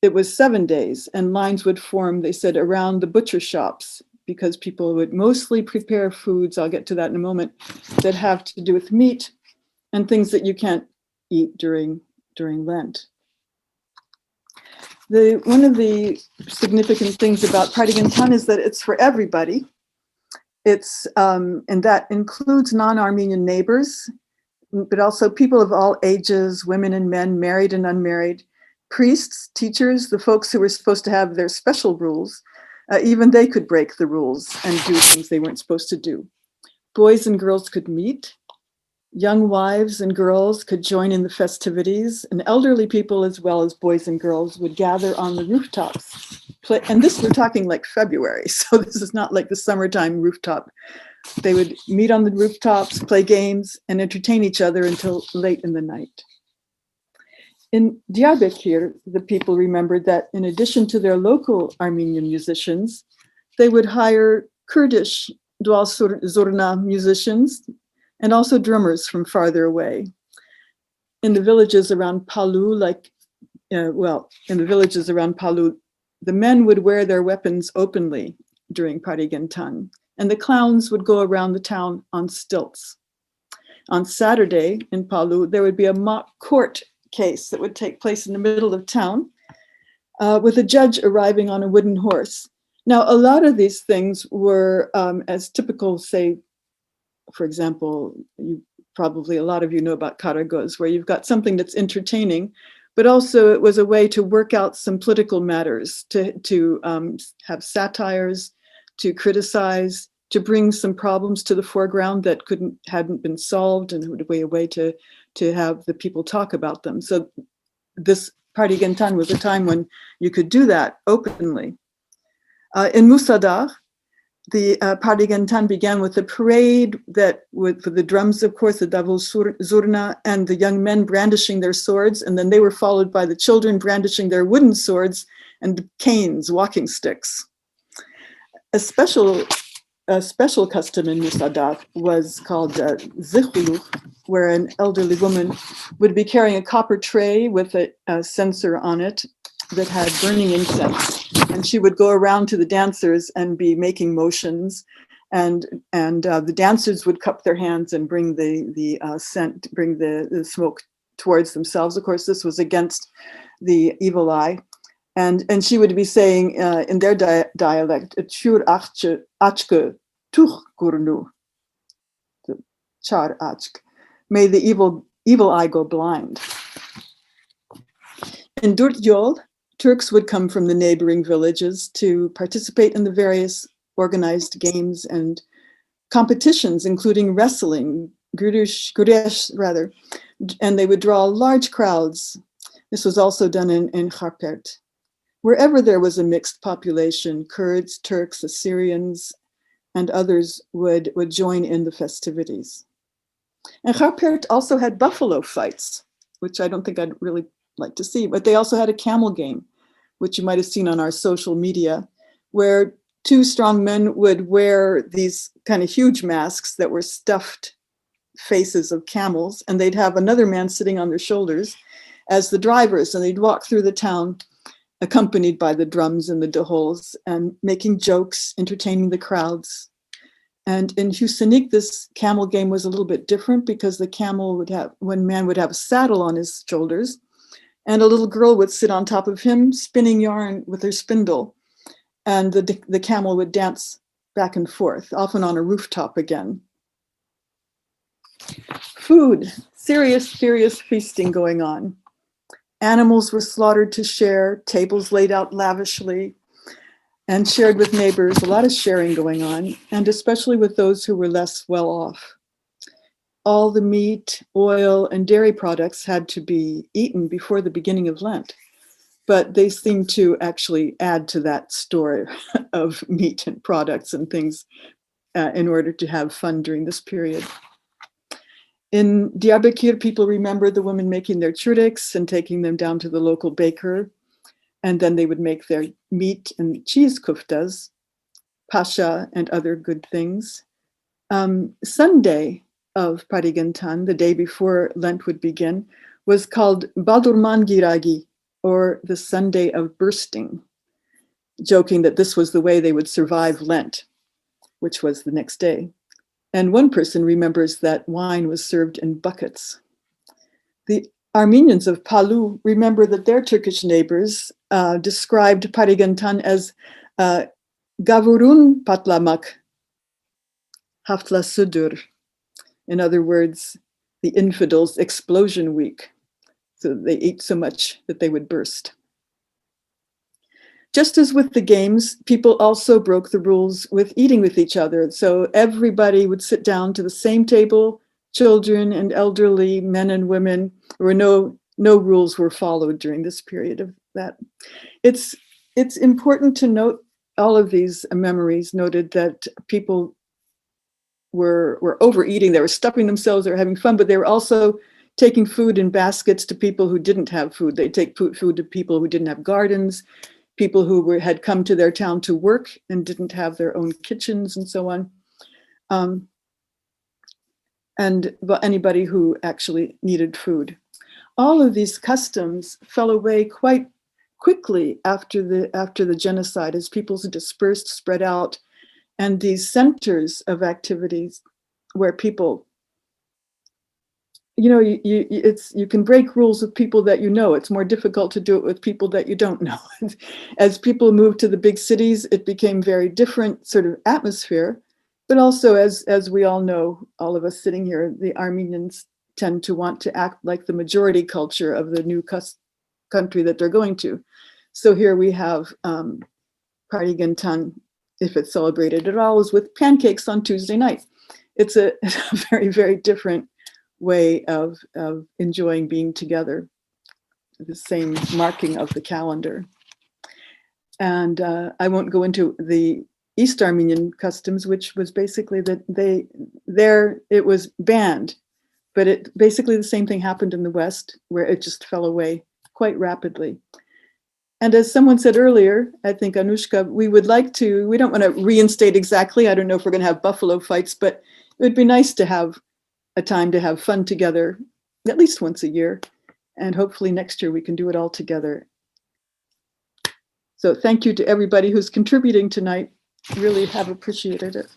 S4: it was 7 days, and lines would form, they said, around the butcher shops, because people would mostly prepare foods, I'll get to that in a moment, that have to do with meat and things that you can't eat during Lent. One of the significant things about Paregentan is that it's for everybody. It's, and that includes non-Armenian neighbors, but also people of all ages, women and men, married and unmarried, priests, teachers, the folks who were supposed to have their special rules, even they could break the rules and do things they weren't supposed to do. Boys and girls could meet. Young wives and girls could join in the festivities, and elderly people as well as boys and girls would gather on the rooftops. And this, we're talking like February, so this is not like the summertime rooftop. They would meet on the rooftops, play games, and entertain each other until late in the night. In Diyarbakir, the people remembered that in addition to their local Armenian musicians, they would hire Kurdish Dual Zurna musicians and also drummers from farther away. In the villages around Palu, in the villages around Palu, the men would wear their weapons openly during Paregentan, and the clowns would go around the town on stilts. On Saturday in Palu, there would be a mock court case that would take place in the middle of town with a judge arriving on a wooden horse. Now, a lot of these things were as typical, say, for example, a lot of you know about Karagoz, where you've got something that's entertaining, but also it was a way to work out some political matters, to have satires, to criticize, to bring some problems to the foreground that hadn't been solved, and it would be a way to have the people talk about them. So this Paregentan was a time when you could do that openly. In Musadar, the Paregentan began with a parade with the drums, of course, the Davul Zurna, and the young men brandishing their swords, and then they were followed by the children brandishing their wooden swords and canes, walking sticks. A special a special custom in Musadat was called zikhulu, where an elderly woman would be carrying a copper tray with a censer on it that had burning incense, and she would go around to the dancers and be making motions, and the dancers would cup their hands and bring the scent, bring the smoke towards themselves. Of course, this was against the evil eye. And she would be saying in their dialect, "Chur achke tuch gurnu," char achk, may the evil eye go blind. In Durtyol, Turks would come from the neighboring villages to participate in the various organized games and competitions, including wrestling, guresh rather, and they would draw large crowds. This was also done in Kharpert. Wherever there was a mixed population, Kurds, Turks, Assyrians, and others would join in the festivities. And Kharpert also had buffalo fights, which I don't think I'd really like to see, but they also had a camel game, which you might have seen on our social media, where two strong men would wear these kind of huge masks that were stuffed faces of camels, and they'd have another man sitting on their shoulders as the drivers, and they'd walk through the town accompanied by the drums and the dahols, and making jokes, entertaining the crowds. And in Husanik, this camel game was a little bit different because the camel would have, one man would have a saddle on his shoulders, and a little girl would sit on top of him, spinning yarn with her spindle. And the camel would dance back and forth, often on a rooftop again. Food, serious feasting going on. Animals were slaughtered to share, tables laid out lavishly and shared with neighbors, a lot of sharing going on, and especially with those who were less well off. All the meat, oil, and dairy products had to be eaten before the beginning of Lent, but they seemed to actually add to that store of meat and products and things in order to have fun during this period. In Diyarbakir, people remember the women making their churdiks and taking them down to the local baker, and then they would make their meat and cheese kuftas, pasha, and other good things. Sunday of Paregentan, the day before Lent would begin, was called Badurman Giragi, or the Sunday of Bursting, joking that this was the way they would survive Lent, which was the next day. And one person remembers that wine was served in buckets. The Armenians of Palu remember that their Turkish neighbors described Paregentan as Gavurun Patlamak Haftla Sudur. In other words, the infidels' explosion week. So they ate so much that they would burst. Just as with the games, people also broke the rules with eating with each other. So everybody would sit down to the same table, children and elderly, men and women. There were no rules were followed during this period of that. It's important to note all of these memories noted that people were overeating, they were stuffing themselves, they were having fun, but they were also taking food in baskets to people who didn't have food. They take food to people who didn't have gardens, people who had come to their town to work and didn't have their own kitchens and so on. But anybody who actually needed food. All of these customs fell away quite quickly after the genocide as peoples dispersed, spread out, and these centers of activities where people, you can break rules with people that you know. It's more difficult to do it with people that you don't know. As people moved to the big cities, it became very different sort of atmosphere. But also, as we all know, all of us sitting here, the Armenians tend to want to act like the majority culture of the new country that they're going to. So here we have Paregentan, if it's celebrated at all, is with pancakes on Tuesday night. It's a very, very different way of enjoying being together, the same marking of the calendar. And I won't go into the East Armenian customs, which was basically that it was banned, but it basically the same thing happened in the West, where it just fell away quite rapidly. And as someone said earlier, I think Anushka, we don't want to reinstate exactly. I don't know if we're going to have buffalo fights, but it would be nice to have a time to have fun together at least once a year. And hopefully next year we can do it all together. So thank you to everybody who's contributing tonight. Really have appreciated it.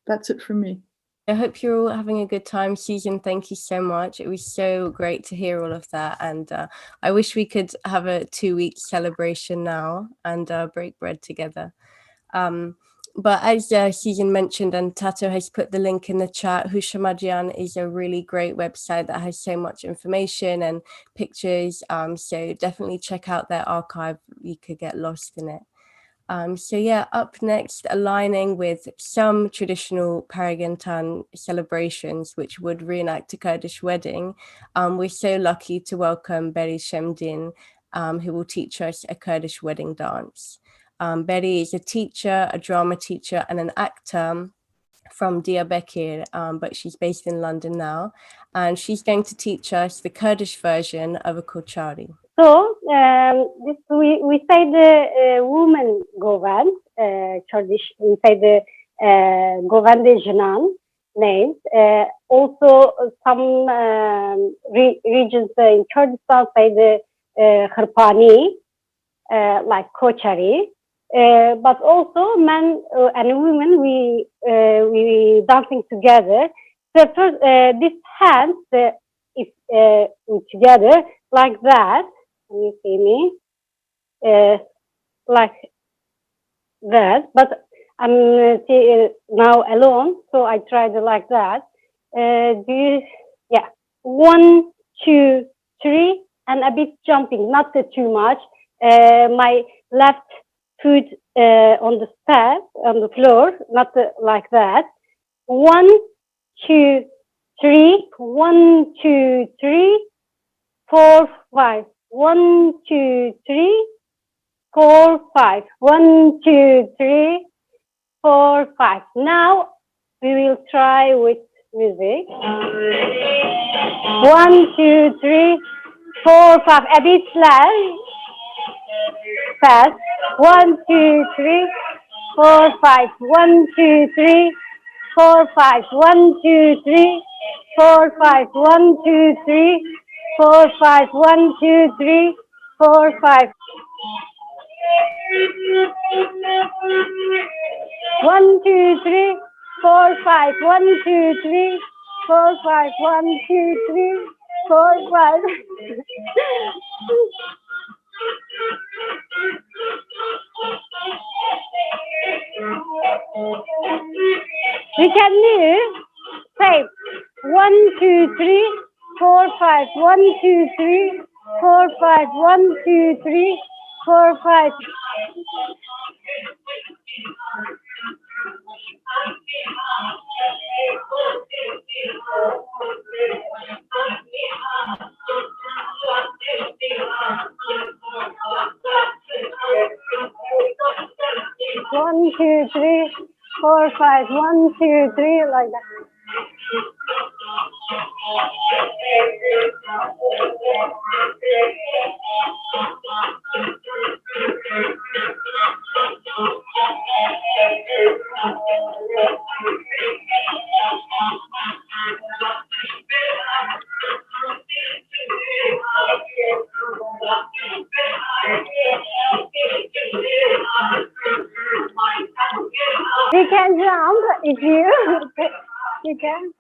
S4: That's it from me.
S6: I hope you're all having a good time. Susan, thank you so much. It was so great to hear all of that. And I wish we could have a 2-week celebration now and break bread together. But as Susan mentioned, and Tato has put the link in the chat, Hushamadian is a really great website that has so much information and pictures. So definitely check out their archive. You could get lost in it. So yeah, up next, aligning with some traditional Paregentan celebrations, which would reenact a Kurdish wedding, we're so lucky to welcome Beri Shemdin, who will teach us a Kurdish wedding dance. Beri is a teacher, a drama teacher, and an actor from Diyarbakir, but she's based in London now, and she's going to teach us the Kurdish version of a kochari.
S14: So we say the woman governed, Kurdish, we say the governed Jinan names. Also some regions in Kurdistan say the Khirpani, like kochari. But also men and women, we dancing together. So first, this hands, if together like that. Can you see me? Like that, but I'm now alone, so I tried it like that. Yeah, 1, 2, 3, and a bit jumping, not too much. My left foot on the step, on the floor, not like that. 1, 2, 3, 1, 2, 3, 4, 5. 1, 2, 3, 4, 5. 1, 2, 3, 4, 5. Now we will try with music. 1, 2, 3, 4, 5. A bit fast. 1, 2, 3, 4, 5. 1, 2, 3, 4, 5. 1, 2, 3, 4, 5. 1, 2, 3, 4, 5. 1, 2, 3, 4, 5. 1, 2, 3, 4, 5. 1, 2, 3, 4, 5. 1, 2, 3, 4, 5. We can do same. 1, 2, 3, 4, 5. 1, 2, 3, 4, 5. 1, 2, 3, 4, 5. One, two, three, 4, 5. 1, 2, 3, like that. You can jump if you can.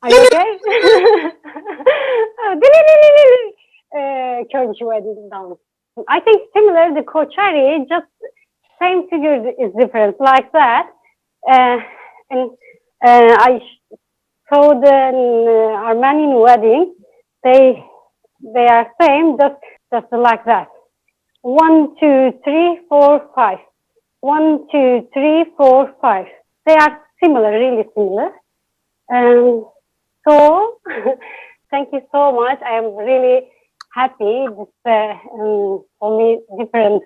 S14: Are you okay? Kurdish wedding dance. I think similar to kochari, just same figure is different, like that. And I saw the Armenian wedding. They are same, just just like that. 1, 2, 3, 4, 5. 1, 2, 3, 4, 5. They are similar, really similar. So, thank you so much. I am really happy. This for me different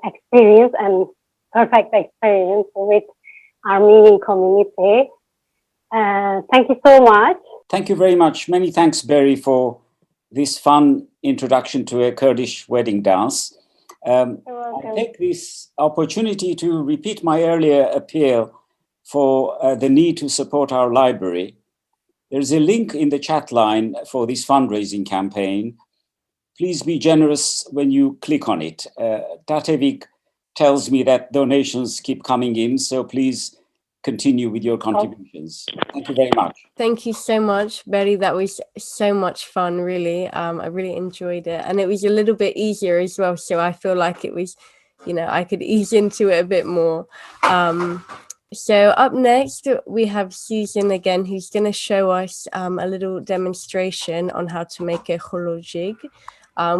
S14: experience and perfect experience with Armenian community. Thank you so much.
S12: Thank you very much. Many thanks, Berry, for this fun introduction to a Kurdish wedding dance. I take this opportunity to repeat my earlier appeal for the need to support our library. There's a link in the chat line for this fundraising campaign. Please be generous when you click on it. Tatevik tells me that donations keep coming in, so please continue with your contributions. Thank you very much.
S6: Thank you so much, Betty. That was so much fun, really. I really enjoyed it. And it was a little bit easier as well. So I feel like it was, I could ease into it a bit more. So up next, we have Susan again, who's going to show us a little demonstration on how to make a Khlodjig,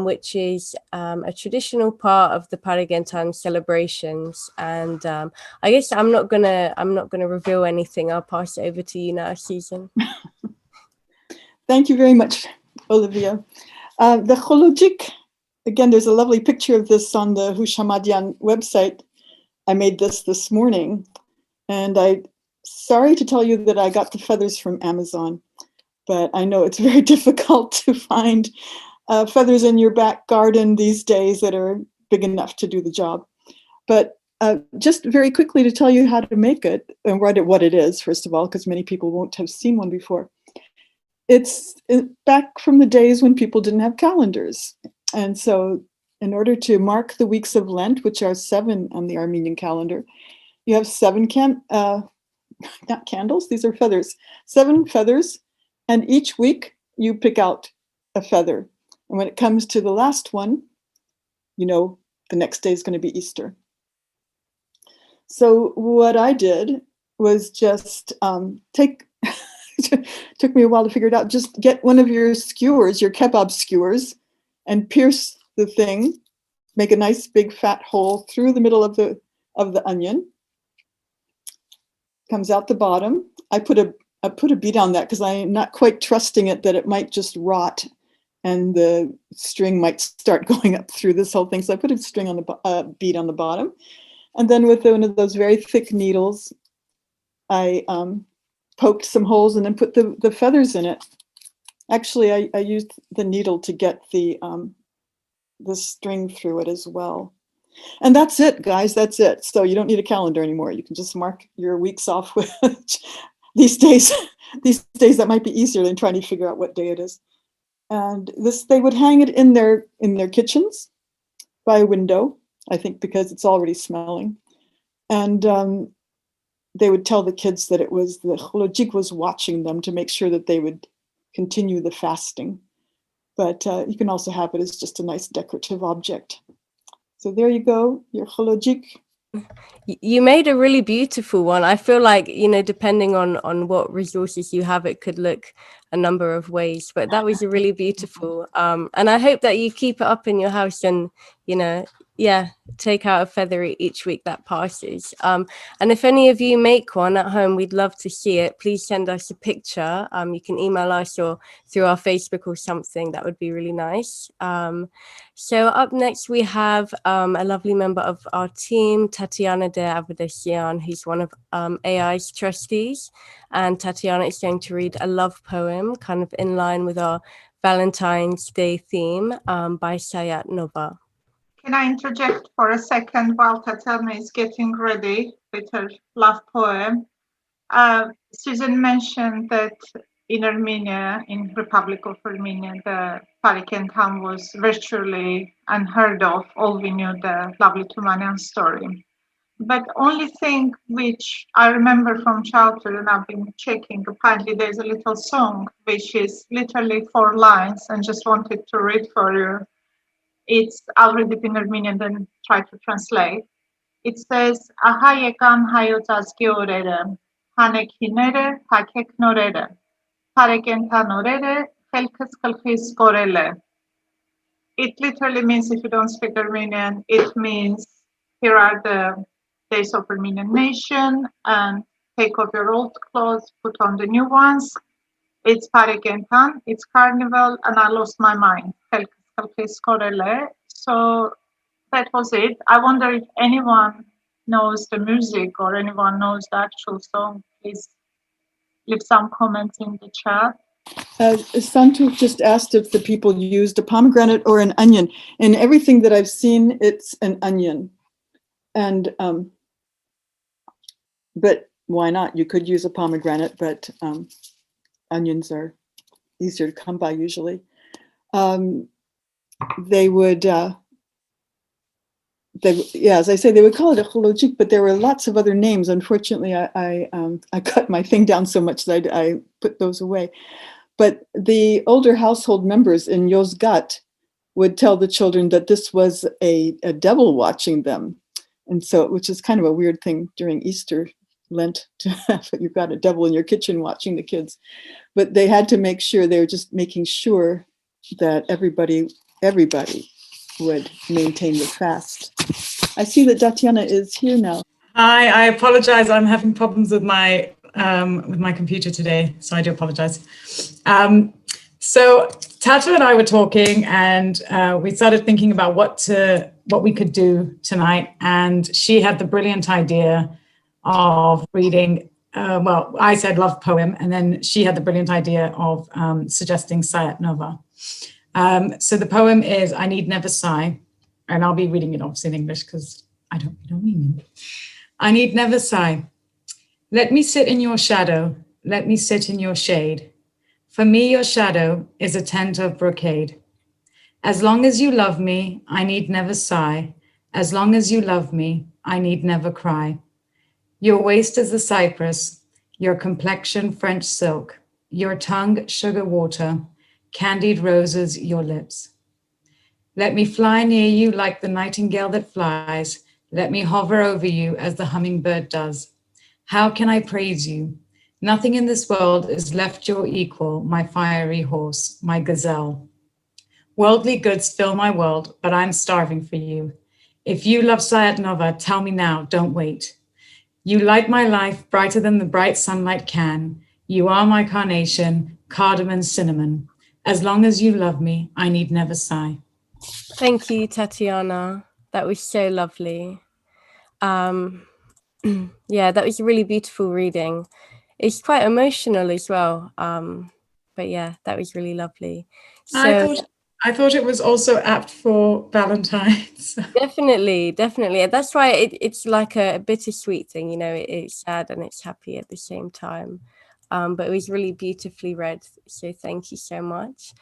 S6: which is a traditional part of the Paregentan celebrations. And I guess I'm not gonna reveal anything. I'll pass it over to you now, Susan.
S4: Thank you very much, Olivia. The Khlodjig, again, there's a lovely picture of this on the Hushamadian website. I made this morning, and I'm sorry to tell you that I got the feathers from Amazon, but I know it's very difficult to find feathers in your back garden these days that are big enough to do the job. But just very quickly to tell you how to make it and what it is, first of all, because many people won't have seen one before. It's back from the days when people didn't have calendars. And so in order to mark the weeks of Lent, which are 7 on the Armenian calendar, you have 7 not candles, these are feathers, 7 feathers, and each week you pick out a feather. And when it comes to the last one, the next day is going to be Easter. So what I did was just took me a while to figure it out. Just get one of your skewers, your kebab skewers, and pierce the thing. Make a nice big fat hole through the middle of the onion. Comes out the bottom. I put a bead on that because I'm not quite trusting it that it might just rot and the string might start going up through this whole thing. So I put a string on the bead on the bottom, and then with one of those very thick needles, I poked some holes and then put the feathers in it. Actually, I used the needle to get the string through it as well. And that's it, guys. That's it. So you don't need a calendar anymore. You can just mark your weeks off with these days. These days that might be easier than trying to figure out what day it is. And they would hang it in their kitchens by a window, I think, because it's already smelling. And they would tell the kids that the Khlodjig was watching them to make sure that they would continue the fasting. But you can also have it as just a nice decorative object. So there you go, your Khlodjig.
S6: You made a really beautiful one. I feel like, depending on what resources you have, it could look a number of ways, but that was really beautiful. And I hope that you keep it up in your house and, take out a feather each week that passes. And if any of you make one at home, we'd love to see it. Please send us a picture. You can email us or through our Facebook or something. That would be really nice. So up next, we have a lovely member of our team, Arda Eghiayan, who's one of AI's trustees. And Tatiana is going to read a love poem, kind of in line with our Valentine's Day theme, by Sayat Nova.
S5: Can I interject for a second while Tatiana is getting ready with her love poem? Susan mentioned that in Armenia, in Republic of Armenia, the Paregentan was virtually unheard of. All we knew the lovely Tumanian story. But only thing which I remember from childhood, and I've been checking, apparently there's a little song which is literally 4 lines, and just wanted to read for you. I'll read it in Armenian, then try to translate. It says, Ահա եկան հայոց ազգի օրերը, հանեք հիները, հագեք նորերը, Paregentan օրերը, խելքս խլխիս կորել է. it literally means, if you don't speak Armenian, it means here are the days of Armenian nation, and take off your old clothes, put on the new ones. It's Paregentan, it's Carnival, and I lost my mind. So that was it. I wonder if anyone knows the music or anyone knows the actual song. Please leave some comments in the chat.
S4: Santu just asked if the people used a pomegranate or an onion. In everything that I've seen, it's an onion. And, but why not? You could use a pomegranate, but onions are easier to come by usually. They would, yeah, as I say, they would call it a Khlodjig, but there were lots of other names. Unfortunately, I cut my thing down so much that I put those away. But the older household members in Yozgat would tell the children that this was a devil watching them. And so, which is kind of a weird thing during Easter, Lent, to have, you've got a devil in your kitchen watching the kids. But they had to make sure, they were just making sure that everybody would maintain the fast. I see that Tatiana is here now.
S15: Hi, I apologize. I'm having problems with my computer today, so I do apologize. So Tata and I were talking, and we started thinking about what we could do tonight. And she had the brilliant idea of reading. Well, I said love poem, and then she had the brilliant idea of suggesting Sayat Nova. So the poem is "I Need Never Sigh," and I'll be reading it obviously in English because I don't mean it. I need never sigh. Let me sit in your shadow. Let me sit in your shade. For me, your shadow is a tent of brocade. As long as you love me, I need never sigh. As long as you love me, I need never cry. Your waist is the cypress, your complexion French silk, your tongue sugar water, candied roses your lips. Let me fly near you like the nightingale that flies. Let me hover over you as the hummingbird does. How can I praise you? Nothing in this world is left your equal, my fiery horse, my gazelle. Worldly goods fill my world, but I'm starving for you. If you love Sayat Nova, tell me now, don't wait. You light my life brighter than the bright sunlight can. You are my carnation, cardamom, cinnamon. As long as you love me, I need never sigh.
S6: Thank you, Tatiana. That was so lovely. Yeah, that was a really beautiful reading. It's quite emotional as well. But yeah, that was really lovely. So
S15: I thought it was also apt for Valentine's.
S6: Definitely. That's why it's like a bittersweet thing, you know, it's sad and it's happy at the same time. But it was really beautifully read. So thank you so much.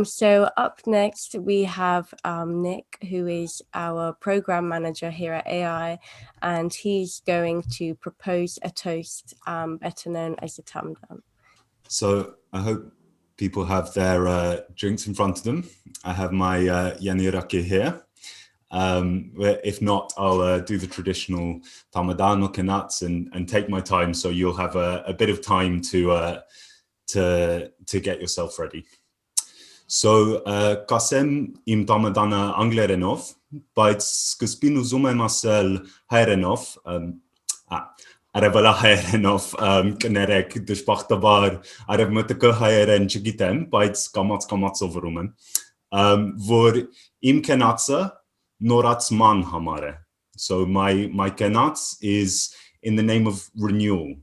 S6: So up next, we have Nick, who is our program manager here at AI, and he's going to propose a toast, better known as the Tamdam.
S11: So I hope people have their drinks in front of them. I have my Yeni Raki here. If not, I'll do the traditional Tamadan or Kanats and take my time, so you'll have a bit of time to get yourself ready. So, Kasem im Tamadana Anglerenov, բայց սկզբին ուզում եմ ասել հայերենով, արևելա հայերենով կներեք դժբախտաբար արևմտիկը հայերեն չգիտեմ, բայց կամաց սովորում եմ, որ իմ կենացը նորացման համար է. So my կենաց is in the name of renewal.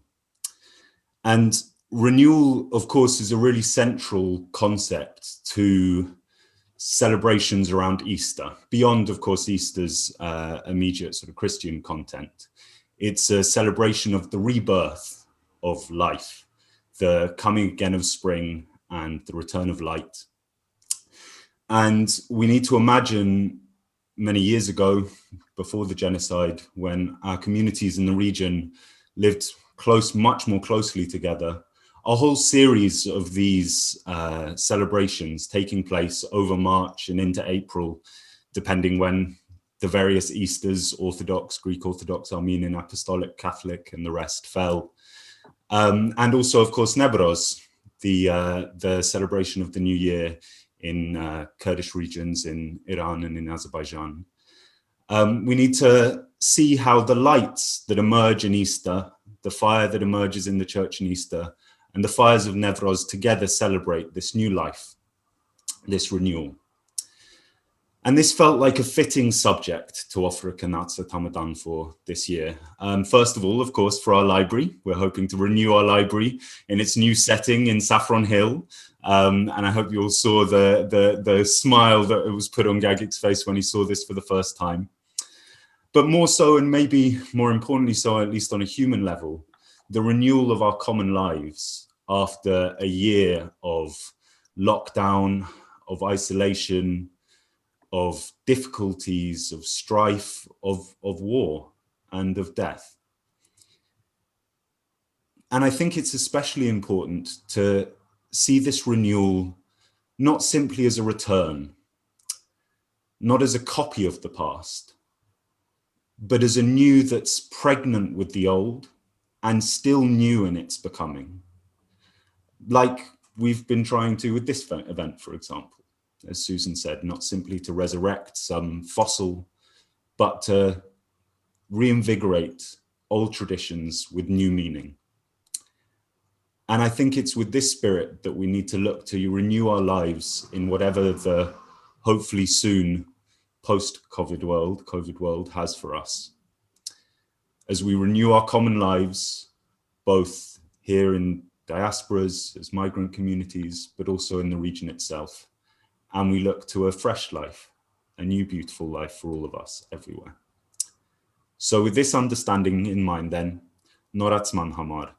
S11: And renewal, of course, is a really central concept to celebrations around Easter, beyond, of course, Easter's immediate sort of Christian content. It's a celebration of the rebirth of life, the coming again of spring and the return of light. And we need to imagine many years ago, before the genocide, when our communities in the region lived much more closely together, a whole series of these celebrations taking place over March and into April, depending when the various Easters, Orthodox, Greek Orthodox, Armenian, Apostolic, Catholic, and the rest fell. And also, of course, Neighbours, the celebration of the New Year in Kurdish regions in Iran and in Azerbaijan. We need to see how the lights that emerge in Easter, the fire that emerges in the church in Easter, and the fires of Newroz together celebrate this new life, this renewal. And this felt like a fitting subject to offer a Kanatsa Tamadan for this year. First of all, of course, for our library. We're hoping to renew our library in its new setting in Saffron Hill. And I hope you all saw the smile that was put on Gagik's face when he saw this for the first time. But more so, and maybe more importantly so, at least on a human level, the renewal of our common lives after a year of lockdown, of isolation, of difficulties, of strife, of war, and of death. And I think it's especially important to see this renewal not simply as a return, not as a copy of the past, but as a new that's pregnant with the old and still new in its becoming. Like we've been trying to with this event, for example. As Susan said, not simply to resurrect some fossil, but to reinvigorate old traditions with new meaning. And I think it's with this spirit that we need to look to renew our lives in whatever the hopefully soon post-COVID world has for us. As we renew our common lives, both here in diasporas, as migrant communities, but also in the region itself. And we look to a fresh life, a new beautiful life for all of us everywhere. So with this understanding in mind then, Noratsman Hamar,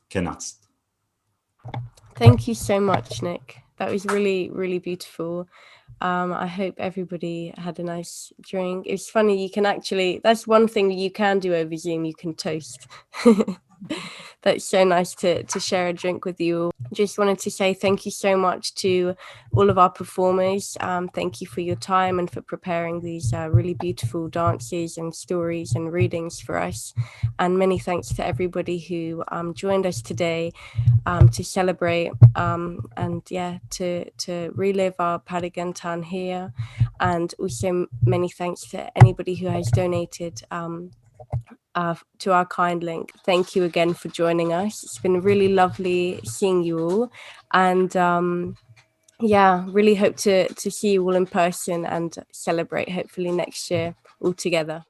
S11: Kenatst.
S6: Thank you so much, Nick. That was really, really beautiful. I hope everybody had a nice drink. It's funny, you can actually, that's one thing you can do over Zoom, you can toast. That's so nice to share a drink with you all. Just wanted to say thank you so much to all of our performers. Thank you for your time and for preparing these really beautiful dances and stories and readings for us. And many thanks to everybody who joined us today to celebrate and yeah, to relive our Paregentan here. And also many thanks to anybody who has donated to our kind link. Thank you again for joining us. It's been really lovely seeing you all, and yeah, really hope to see you all in person and celebrate hopefully next year all together.